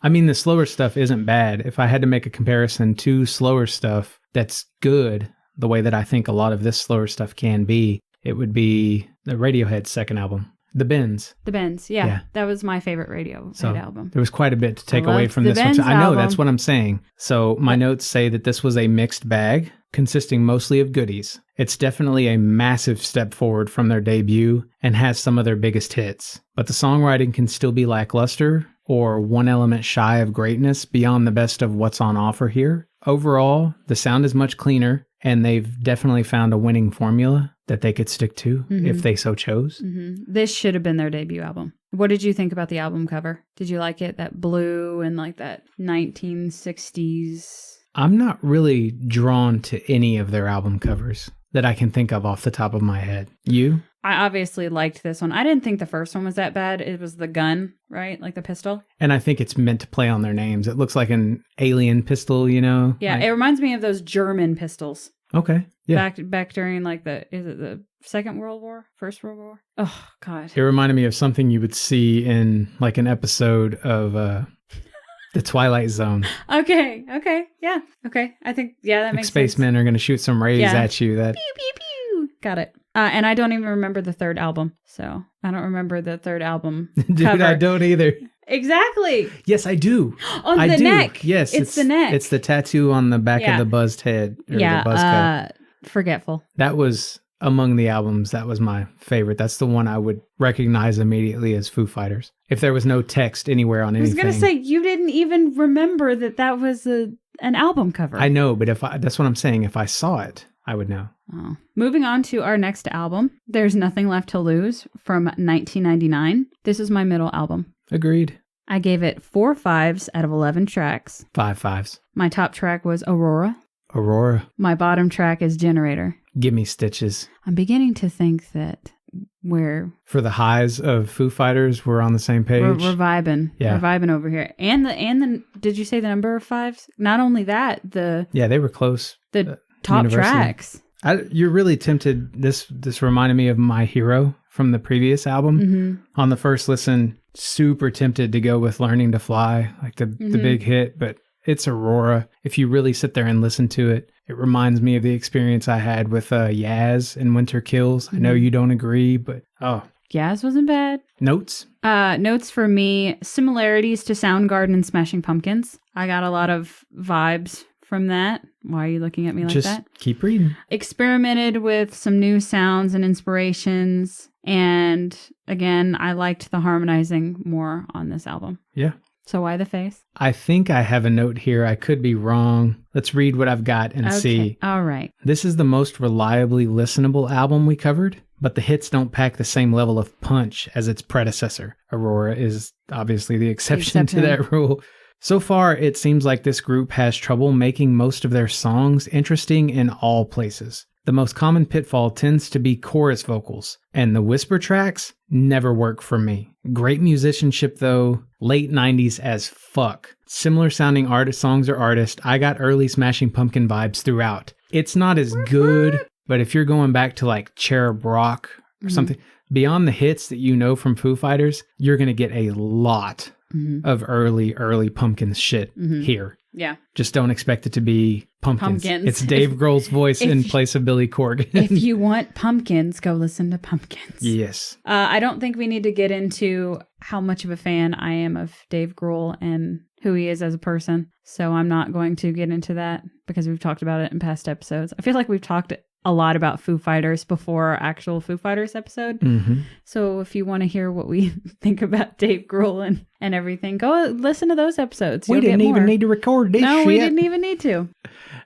I mean, the slower stuff isn't bad. If I had to make a comparison to slower stuff that's good, the way that I think a lot of this slower stuff can be, it would be the Radiohead's second album, The Bends. The Bends, yeah. That was my favorite Radiohead album. There was quite a bit to take away from this one. I know, that's what I'm saying. So my notes say that this was a mixed bag, consisting mostly of goodies. It's definitely a massive step forward from their debut and has some of their biggest hits. But the songwriting can still be lackluster, or one element shy of greatness beyond the best of what's on offer here. Overall, the sound is much cleaner, and they've definitely found a winning formula that they could stick to if they so chose. This should have been their debut album. What did you think about the album cover? Did you like it? That blue and like that 1960s? I'm not really drawn to any of their album covers that I can think of off the top of my head. You? I obviously liked this one. I didn't think the first one was that bad. It was the gun, right? Like the pistol. And I think it's meant to play on their names. It looks like an alien pistol, you know? Yeah, like, it reminds me of those German pistols. Okay. Yeah. Back during like the Second World War? First World War? Oh, God. It reminded me of something you would see in like an episode of The Twilight Zone. Okay. Yeah. Okay. I think, that makes sense. Spacemen are going to shoot some rays at you. That Pew, pew, pew. Got it. And I don't even remember the third album. So I don't remember the third album Dude, cover. I don't either. Exactly. Yes, I do. On the neck. Yes. It's the neck. It's the tattoo on the back of the buzzed head. Or the buzz cut. Forgetful. That was among the albums. That was my favorite. That's the one I would recognize immediately as Foo Fighters. If there was no text anywhere on anything. I was going to say, you didn't even remember that was an album cover. I know, but that's what I'm saying. If I saw it, I would know. Oh. Moving on to our next album, There's Nothing Left to Lose from 1999. This is my middle album. Agreed. I gave it 4 5s out of 11 tracks. 5 5s. My top track was Aurora. Aurora. My bottom track is Generator. Give me Stitches. I'm beginning to think that we're... For the highs of Foo Fighters, we're on the same page. We're vibing. Yeah. We're vibing over here. And the did you say the number of 5s? Not only that, Yeah, they were close. The top tracks. You're really tempted. This reminded me of My Hero from the previous album. On the first listen, super tempted to go with Learning to Fly, like the big hit, but it's Aurora. If you really sit there and listen to it, it reminds me of the experience I had with Yaz and Winter Kills. I know you don't agree, but Yaz wasn't bad. Notes? Notes for me, similarities to Soundgarden and Smashing Pumpkins. I got a lot of vibes from that. Why are you looking at me like Just that? Keep reading. Experimented with some new sounds and inspirations. And again, I liked the harmonizing more on this album. Yeah. So why the face? I think I have a note here. I could be wrong. Let's read what I've got and see. All right. This is the most reliably listenable album we covered, but the hits don't pack the same level of punch as its predecessor. Aurora is obviously the exception to that rule. So far, it seems like this group has trouble making most of their songs interesting in all places. The most common pitfall tends to be chorus vocals, and the whisper tracks never work for me. Great musicianship though, late 90s as fuck. Similar sounding songs or artists, I got early Smashing Pumpkin vibes throughout. It's not as good, but if you're going back to like Cherub Rock or something, beyond the hits that you know from Foo Fighters, you're going to get a lot of early Pumpkins shit here. Yeah. Just don't expect it to be pumpkins. It's Dave Grohl's voice in place of Billy Corgan. If you want pumpkins, go listen to Pumpkins. Yes. I don't think we need to get into how much of a fan I am of Dave Grohl and who he is as a person. So I'm not going to get into that because we've talked about it in past episodes. I feel like we've talked a lot about Foo Fighters before our actual Foo Fighters episode. So if you want to hear what we think about Dave Grohl and everything, go listen to those episodes. We didn't even need to record this shit. We didn't even need to.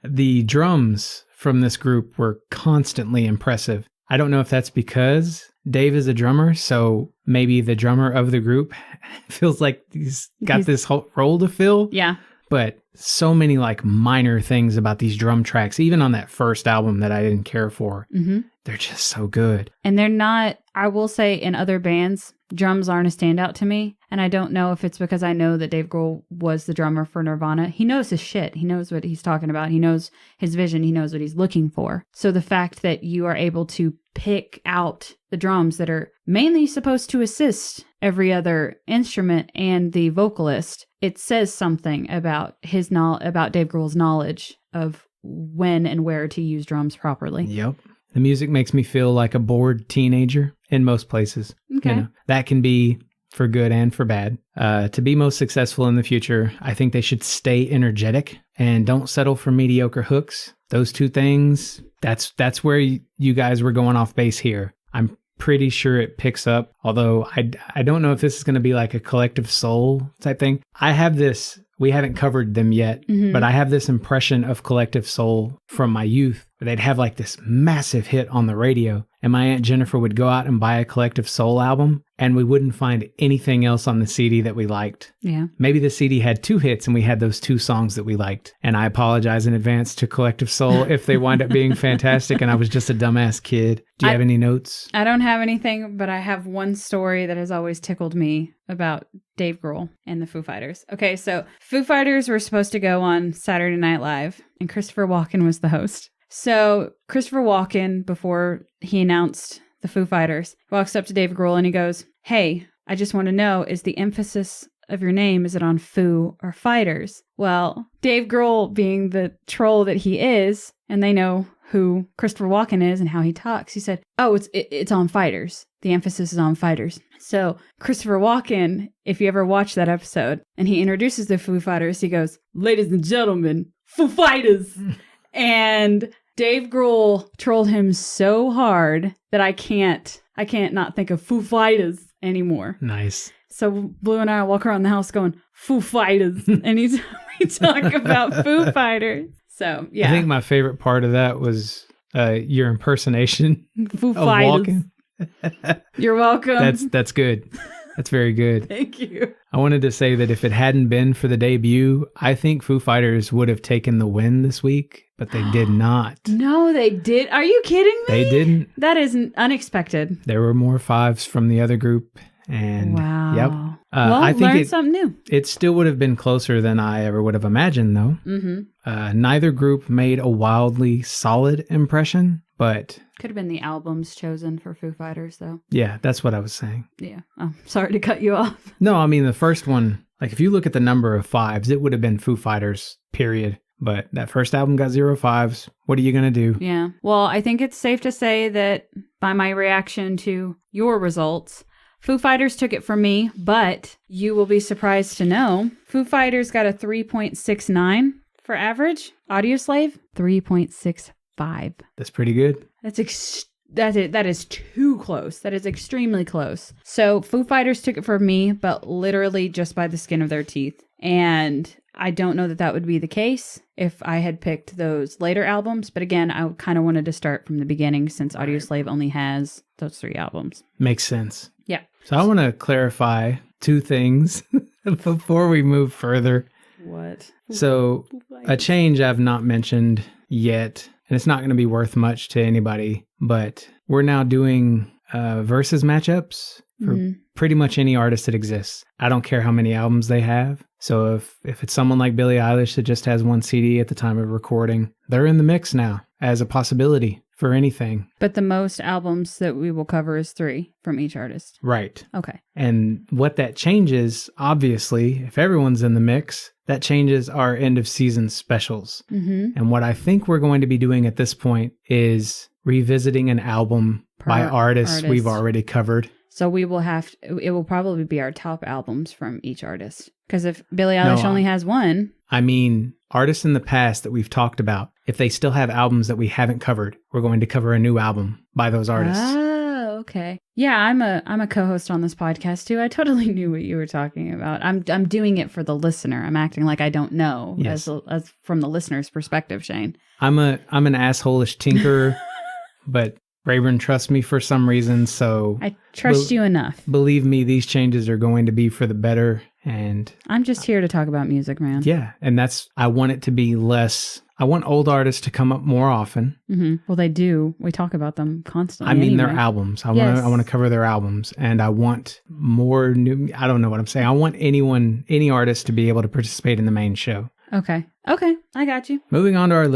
The drums from this group were constantly impressive. I don't know if that's because Dave is a drummer, so maybe the drummer of the group feels like he's got this whole role to fill. Yeah. But so many like minor things about these drum tracks, even on that first album that I didn't care for, they're just so good. And they're not, I will say in other bands, drums aren't a standout to me. And I don't know if it's because I know that Dave Grohl was the drummer for Nirvana. He knows his shit. He knows what he's talking about. He knows his vision. He knows what he's looking for. So the fact that you are able to pick out the drums that are mainly supposed to assist every other instrument and the vocalist, it says something about about Dave Grohl's knowledge of when and where to use drums properly. Yep. The music makes me feel like a bored teenager in most places. Okay. You know, that can be for good and for bad. To be most successful in the future, I think they should stay energetic and don't settle for mediocre hooks. Those two things, that's where you guys were going off base here. I'm pretty sure it picks up, although I don't know if this is going to be like a Collective Soul type thing. I have this, we haven't covered them yet, but I have this impression of Collective Soul from my youth, where they'd have like this massive hit on the radio, and my Aunt Jennifer would go out and buy a Collective Soul album, and we wouldn't find anything else on the CD that we liked. Yeah. Maybe the CD had 2 hits and we had those 2 songs that we liked. And I apologize in advance to Collective Soul if they wind up being fantastic and I was just a dumbass kid. Do you have any notes? I don't have anything, but I have one story that has always tickled me about Dave Grohl and the Foo Fighters. Okay, so Foo Fighters were supposed to go on Saturday Night Live, and Christopher Walken was the host. So Christopher Walken, before he announced the Foo Fighters, walks up to Dave Grohl and he goes, "Hey, I just want to know, is the emphasis of your name, is it on Foo or Fighters?" Well, Dave Grohl, being the troll that he is, and they know who Christopher Walken is and how he talks, he said, "Oh, it's on Fighters. The emphasis is on Fighters." So Christopher Walken, if you ever watch that episode, and he introduces the Foo Fighters, he goes, "Ladies and gentlemen, Foo Fighters." And Dave Grohl trolled him so hard that I can't not think of Foo Fighters anymore. Nice. So Blue and I walk around the house going, "Foo Fighters." And we talk about Foo Fighters. So, yeah. I think my favorite part of that was your impersonation Foo of Fighters. Walken. You're welcome. That's good. That's very good. Thank you. I wanted to say that if it hadn't been for the debut, I think Foo Fighters would have taken the win this week, but they did not. No, they did. Are you kidding me? They didn't. That is unexpected. There were more 5s from the other group. And wow. Yep. Well, I think learned something new. It still would have been closer than I ever would have imagined, though. Neither group made a wildly solid impression, but... Could have been the albums chosen for Foo Fighters, though. Yeah, that's what I was saying. Yeah. Oh, sorry to cut you off. No, I mean, the first one, like if you look at the number of 5s, it would have been Foo Fighters, period. But that first album got 0 5s. What are you going to do? Yeah. Well, I think it's safe to say that by my reaction to your results, Foo Fighters took it from me, but you will be surprised to know Foo Fighters got a 3.69 for average. Audioslave, 3.65. That's pretty good. That is too close. That is extremely close. So Foo Fighters took it from me, but literally just by the skin of their teeth. And I don't know that would be the case if I had picked those later albums. But again, I kind of wanted to start from the beginning since Audioslave only has those 3 albums. Makes sense. Yeah. So I want to clarify 2 things before we move further. What? So a change I've not mentioned yet, and it's not going to be worth much to anybody, but we're now doing versus matchups for pretty much any artist that exists. I don't care how many albums they have. So if it's someone like Billie Eilish that just has 1 CD at the time of recording, they're in the mix now as a possibility for anything. But the most albums that we will cover is 3 from each artist. Right. Okay. And what that changes, obviously, if everyone's in the mix, that changes our end of season specials. And what I think we're going to be doing at this point is revisiting an album by artists we've already covered. So we will it will probably be our top albums from each artist. Because if Billie Eilish only has 1. I mean, artists in the past that we've talked about, if they still have albums that we haven't covered, we're going to cover a new album by those artists. Oh, okay. Yeah, I'm a co-host on this podcast too. I totally knew what you were talking about. I'm doing it for the listener. I'm acting like I don't know as from the listener's perspective, Shane. I'm an asshole-ish tinkerer, but Rayburn trusts me for some reason, so I trust you enough. Believe me, these changes are going to be for the better. And I'm just here to talk about music, man. Yeah, and I want it to be less. I want old artists to come up more often. Well, they do. We talk about them constantly. I mean, their albums. I want to cover their albums, and I want more new. I don't know what I'm saying. I want any artist to be able to participate in the main show. Okay, I got you. Moving on to our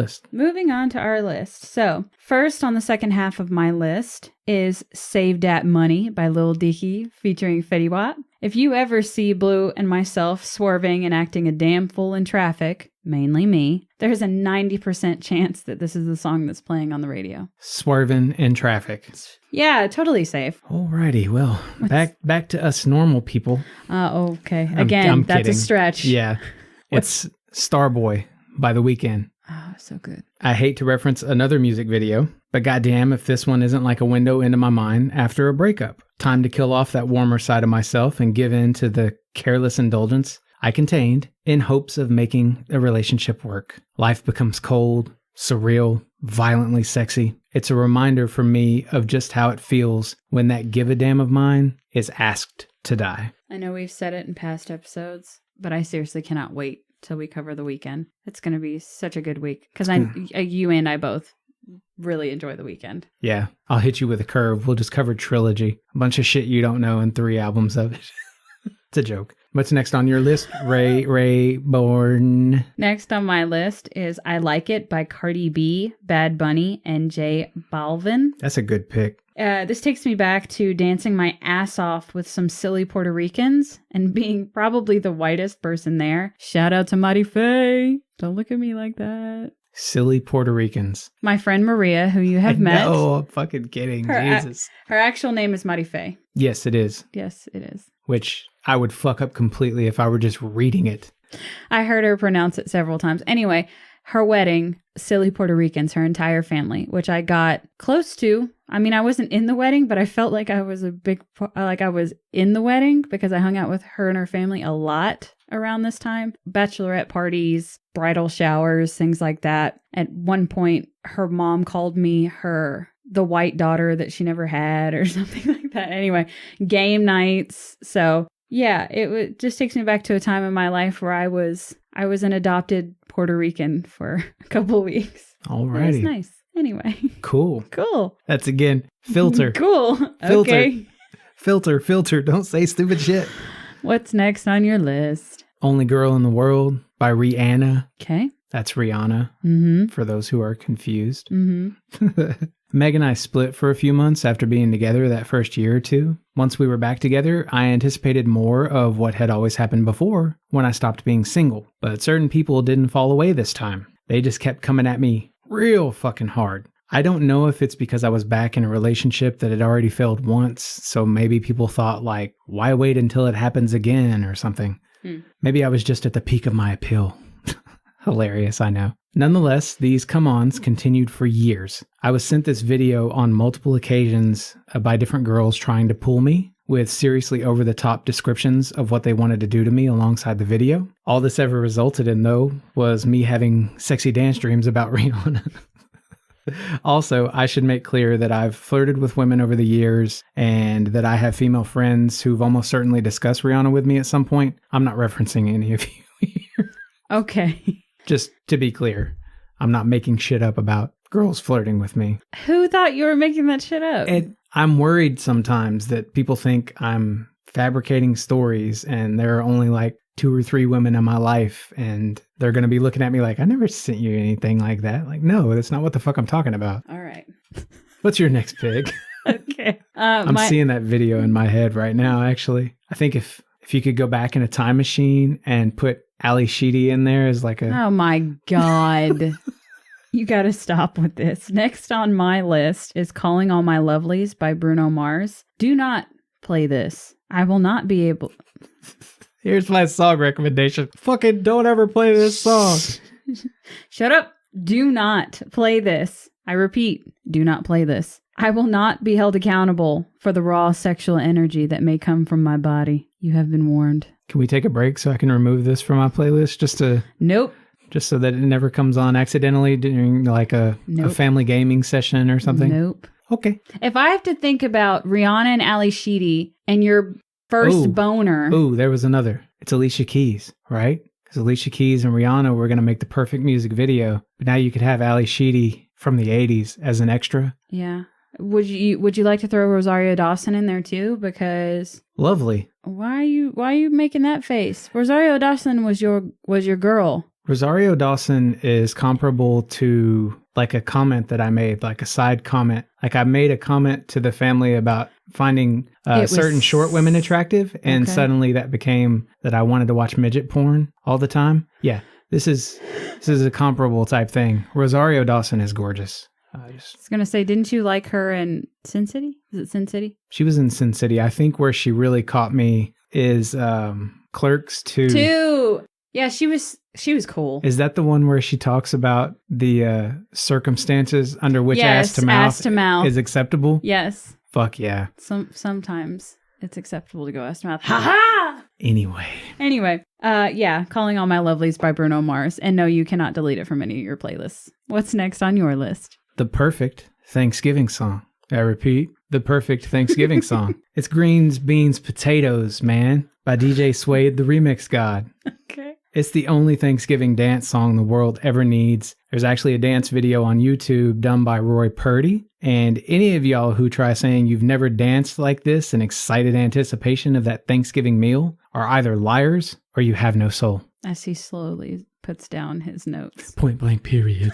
list. So, first on the second half of my list is Save Dat Money by Lil Dicky featuring Fetty Wap. If you ever see Blue and myself swerving and acting a damn fool in traffic, mainly me, there's a 90% chance that this is the song that's playing on the radio. Swerving in traffic. Yeah, totally safe. Alrighty, well, back to us normal people. Okay. Again, that's a stretch. Yeah. It's Starboy by The Weeknd. Oh, so good. I hate to reference another music video, but goddamn if this one isn't like a window into my mind after a breakup. Time to kill off that warmer side of myself and give in to the careless indulgence I contained in hopes of making a relationship work. Life becomes cold, surreal, violently sexy. It's a reminder for me of just how it feels when that give a damn of mine is asked to die. I know we've said it in past episodes, but I seriously cannot wait till we cover the weekend. It's going to be such a good week because you and I both really enjoy the weekend. Yeah, I'll hit you with a curve. We'll just cover Trilogy. A bunch of shit you don't know and 3 albums of it. It's a joke. What's next on your list? Ray Born. Next on my list is I Like It by Cardi B, Bad Bunny, and J Balvin. That's a good pick. This takes me back to dancing my ass off with some silly Puerto Ricans and being probably the whitest person there. Shout out to Marife. Don't look at me like that. Silly Puerto Ricans. My friend Maria, who you have met. No, I'm fucking kidding. Jesus. Her actual name is Marife. Yes, it is. Yes, it is. Which I would fuck up completely if I were just reading it. I heard her pronounce it several times. Anyway, her wedding, silly Puerto Ricans, her entire family, which I got close to. I mean, I wasn't in the wedding, but I felt like I was I was in the wedding because I hung out with her and her family a lot around this time. Bachelorette parties, bridal showers, things like that. At one point, her mom called me the white daughter that she never had or something like that. Anyway, game nights. So yeah, it just takes me back to a time in my life where I was an adopted Puerto Rican for a couple of weeks. Alrighty. It's nice. Anyway. Cool. Cool. That's again, filter. Cool. Filter. Okay. Filter. Don't say stupid shit. What's next on your list? Only Girl in the World by Rihanna. Okay. That's Rihanna, for those who are confused. Meg and I split for a few months after being together that first year or two. Once we were back together, I anticipated more of what had always happened before when I stopped being single. But certain people didn't fall away this time. They just kept coming at me real fucking hard. I don't know if it's because I was back in a relationship that had already failed once, so maybe people thought like, why wait until it happens again or something. Maybe I was just at the peak of my appeal. Hilarious, I know. Nonetheless, these come-ons continued for years. I was sent this video on multiple occasions by different girls trying to pull me with seriously over-the-top descriptions of what they wanted to do to me alongside the video. All this ever resulted in, though, was me having sexy dance dreams about Rihanna. Also, I should make clear that I've flirted with women over the years and that I have female friends who've almost certainly discussed Rihanna with me at some point. I'm not referencing any of you here. Okay. Just to be clear, I'm not making shit up about girls flirting with me. Who thought you were making that shit up? I'm worried sometimes that people think I'm fabricating stories and there are only like 2 or 3 women in my life and they're going to be looking at me like, I never sent you anything like that. Like, no, that's not what the fuck I'm talking about. All right. What's your next pick? Okay. I'm seeing that video in my head right now, actually. I think if you could go back in a time machine and put Ally Sheedy in there as like a... Oh my God. You got to stop with this. Next on my list is Calling All My Lovelies by Bruno Mars. Do not play this. I will not be able... Here's my song recommendation. Fucking don't ever play this song. Shut up. Do not play this. I repeat, do not play this. I will not be held accountable for the raw sexual energy that may come from my body. You have been warned. Can we take a break so I can remove this from my playlist Nope. Just so that it never comes on accidentally during like a family gaming session or something? Nope. Okay. If I have to think about Rihanna and Ally Sheedy and your first boner. Ooh, there was another. It's Alicia Keys, right? Because Alicia Keys and Rihanna were going to make the perfect music video. But now you could have Ally Sheedy from the 80s as an extra. Yeah. Would you like to throw Rosario Dawson in there too? Because lovely. Why are you making that face? Rosario Dawson was your girl. Rosario Dawson is comparable to like a comment that I made, like a side comment. Like I made a comment to the family about finding certain short women attractive, and suddenly that became that I wanted to watch midget porn all the time. Yeah, this is a comparable type thing. Rosario Dawson is gorgeous. I was going to say, didn't you like her in Sin City? Is it Sin City? She was in Sin City. I think where she really caught me is Clerks 2. Yeah, she was cool. Is that the one where she talks about the circumstances under which Yes, ass to mouth is acceptable? Yes. Fuck yeah. Sometimes it's acceptable to go ass to mouth. Ha ha! Anyway, yeah, Calling All My Lovelies by Bruno Mars. And no, you cannot delete it from any of your playlists. What's next on your list? The perfect Thanksgiving song. I repeat, the perfect Thanksgiving song. It's Greens, Beans, Potatoes, man, by DJ Suede, the remix god. Okay. It's the only Thanksgiving dance song the world ever needs. There's actually a dance video on YouTube done by Roy Purdy. And any of y'all who try saying you've never danced like this in excited anticipation of that Thanksgiving meal are either liars or you have no soul. As he slowly puts down his notes. Point blank period.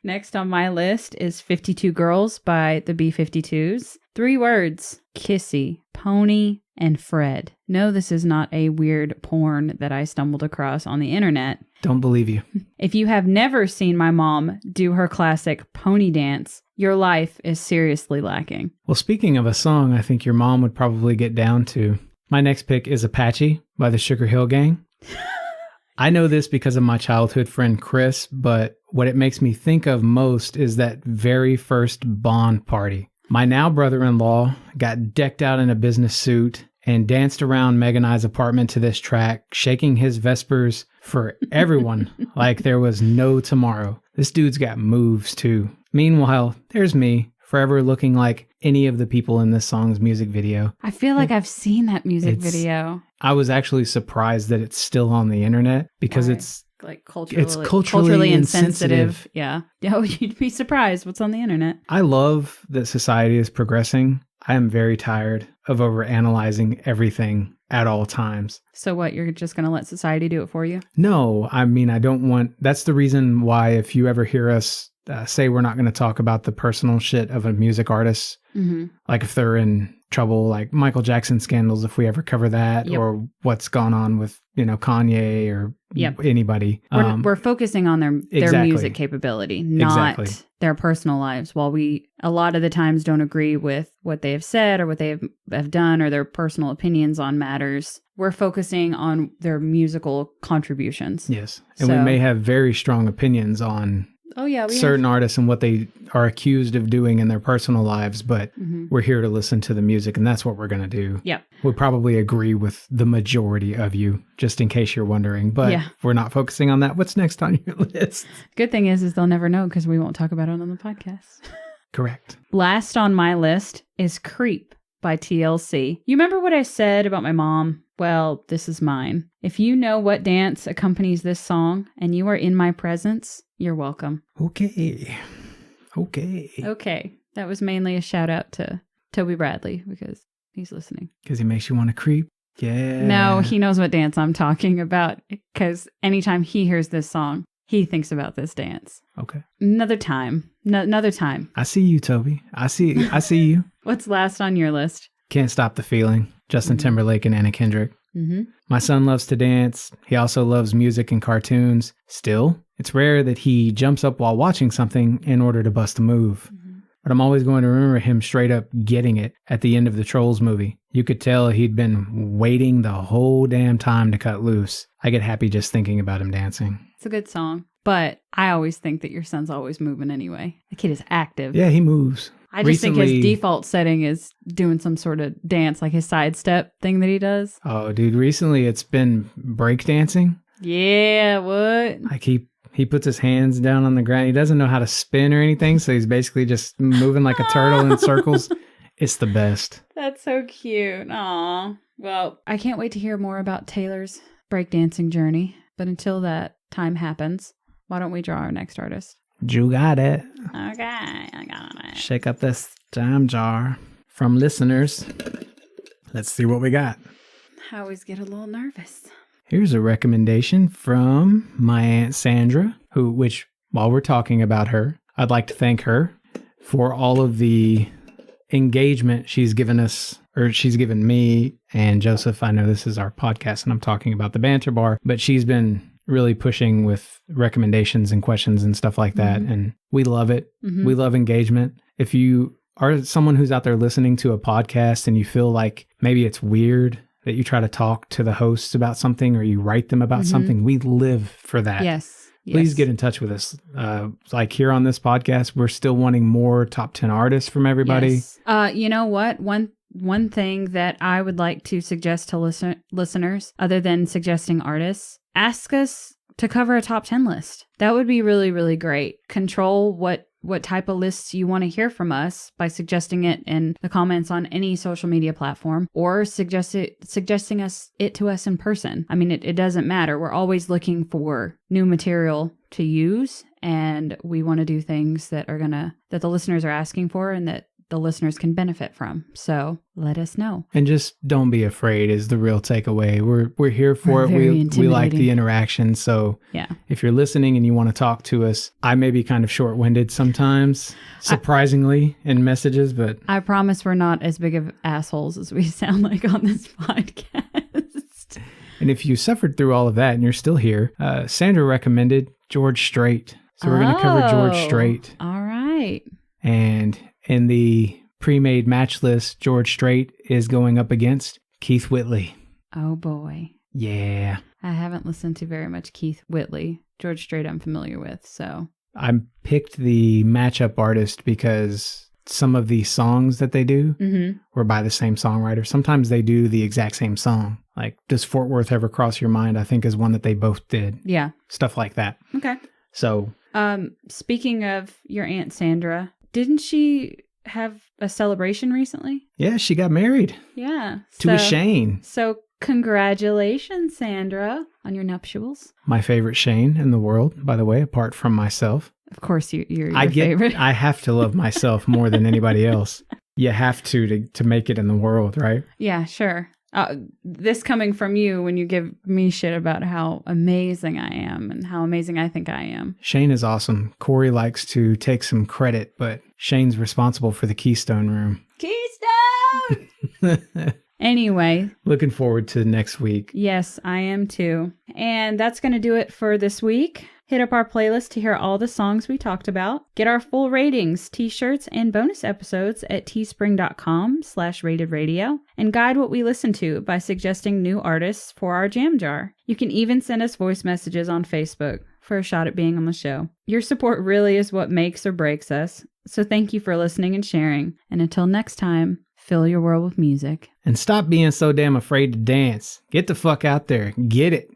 Next on my list is 52 Girls by the B-52s. 3 words: Kissy, Pony, and Fred. No, this is not a weird porn that I stumbled across on the internet. Don't believe you. If you have never seen my mom do her classic pony dance, your life is seriously lacking. Well, speaking of a song I think your mom would probably get down to, my next pick is Apache by the Sugar Hill Gang. I know this because of my childhood friend Chris, but what it makes me think of most is that very first Bond party. My now brother-in-law got decked out in a business suit and danced around Meg and I's apartment to this track, shaking his Vespers for everyone like there was no tomorrow. This dude's got moves too. Meanwhile, there's me, forever looking like any of the people in this song's music video. I feel like I've seen that music video. I was actually surprised that it's still on the internet because it's like culturally insensitive. Yeah. Oh, you'd be surprised what's on the internet. I love that society is progressing. I am very tired of overanalyzing everything at all times. So what, you're just going to let society do it for you? No, I mean, I don't want... That's the reason why if you ever hear us say we're not going to talk about the personal shit of a music artist, like if they're in trouble, like Michael Jackson scandals, if we ever cover that, or what's gone on with, Kanye or anybody. We're focusing on their music capability, not their personal lives. While we a lot of the times don't agree with what they have said or what they have done or their personal opinions on matters, we're focusing on their musical contributions. Yes. And we may have very strong opinions on certain artists and what they are accused of doing in their personal lives, but we're here to listen to the music, and that's what we're going to do. Yeah. We probably agree with the majority of you, just in case you're wondering, but we're not focusing on that. What's next on your list? Good thing is they'll never know because we won't talk about it on the podcast. Correct. Last on my list is Creep by TLC. You remember what I said about my mom? Well, this is mine. If you know what dance accompanies this song and you are in my presence, you're welcome. Okay. That was mainly a shout out to Toby Bradley because he's listening. Because he makes you want to creep? Yeah. No, he knows what dance I'm talking about because anytime he hears this song, he thinks about this dance. Okay. Another time. Another time. I see you, Toby. I see you. What's last on your list? Can't Stop the Feeling. Justin Timberlake and Anna Kendrick. My son loves to dance. He also loves music and cartoons. Still, it's rare that he jumps up while watching something in order to bust a move. But I'm always going to remember him straight up getting it at the end of the Trolls movie. You could tell he'd been waiting the whole damn time to cut loose. I get happy just thinking about him dancing. It's a good song. But I always think that your son's always moving anyway. The kid is active. Yeah, he moves. I just think his default setting is doing some sort of dance, like his sidestep thing that he does. Oh, dude, recently it's been breakdancing. Yeah, what? Like he puts his hands down on the ground. He doesn't know how to spin or anything, so he's basically just moving like a turtle in circles. It's the best. That's so cute. Aw. Well, I can't wait to hear more about Taylor's breakdancing journey. But until that time happens, why don't we draw our next artist? You got it. Okay, I got it. Shake up this jam jar from listeners. Let's see what we got. I always get a little nervous. Here's a recommendation from my Aunt Sandra, which, while we're talking about her, I'd like to thank her for all of the engagement she's given us, or she's given me and Joseph. I know this is our podcast and I'm talking about the Banter Bar, but she's been really pushing with recommendations and questions and stuff like that. And we love it. We love engagement. If you are someone who's out there listening to a podcast and you feel like maybe it's weird that you try to talk to the hosts about something or you write them about something. We live for that. Yes. Please get in touch with us. Like here on this podcast, we're still wanting more top 10 artists from everybody. Yes. You know what? One thing that I would like to suggest to listeners, other than suggesting artists, ask us to cover a top 10 list. That would be really, really great. Control what type of lists you want to hear from us by suggesting it in the comments on any social media platform, or suggesting it to us in person. I mean, it doesn't matter. We're always looking for new material to use, and we want to do things that the listeners are asking for and that the listeners can benefit from. So let us know. And just don't be afraid is the real takeaway. We're here for it. We like the interaction. So if you're listening and you want to talk to us, I may be kind of short-winded sometimes, surprisingly, in messages, but I promise we're not as big of assholes as we sound like on this podcast. And if you suffered through all of that and you're still here, Sandra recommended George Strait. So we're going to cover George Strait. All right. And in the pre-made match list, George Strait is going up against Keith Whitley. Oh, boy. Yeah. I haven't listened to very much Keith Whitley. George Strait I'm familiar with, so. I picked the matchup artist because some of the songs that they do were by the same songwriter. Sometimes they do the exact same song. Like, Does Fort Worth Ever Cross Your Mind, I think is one that they both did. Yeah. Stuff like that. Okay. So. Speaking of your Aunt Sandra, didn't she have a celebration recently? Yeah, she got married. Yeah. To a Shane. So congratulations, Sandra, on your nuptials. My favorite Shane in the world, by the way, apart from myself. Of course, you're your favorite. I have to love myself more than anybody else. You have to make it in the world, right? Yeah, sure. This coming from you when you give me shit about how amazing I am and how amazing I think I am. Shane is awesome. Corey likes to take some credit, but Shane's responsible for the Keystone Room. Keystone! Anyway. Looking forward to next week. Yes, I am too. And that's going to do it for this week. Hit up our playlist to hear all the songs we talked about. Get our full ratings, t-shirts, and bonus episodes at teespring.com/ratedradio. And guide what we listen to by suggesting new artists for our jam jar. You can even send us voice messages on Facebook for a shot at being on the show. Your support really is what makes or breaks us. So thank you for listening and sharing. And until next time, fill your world with music. And stop being so damn afraid to dance. Get the fuck out there. Get it.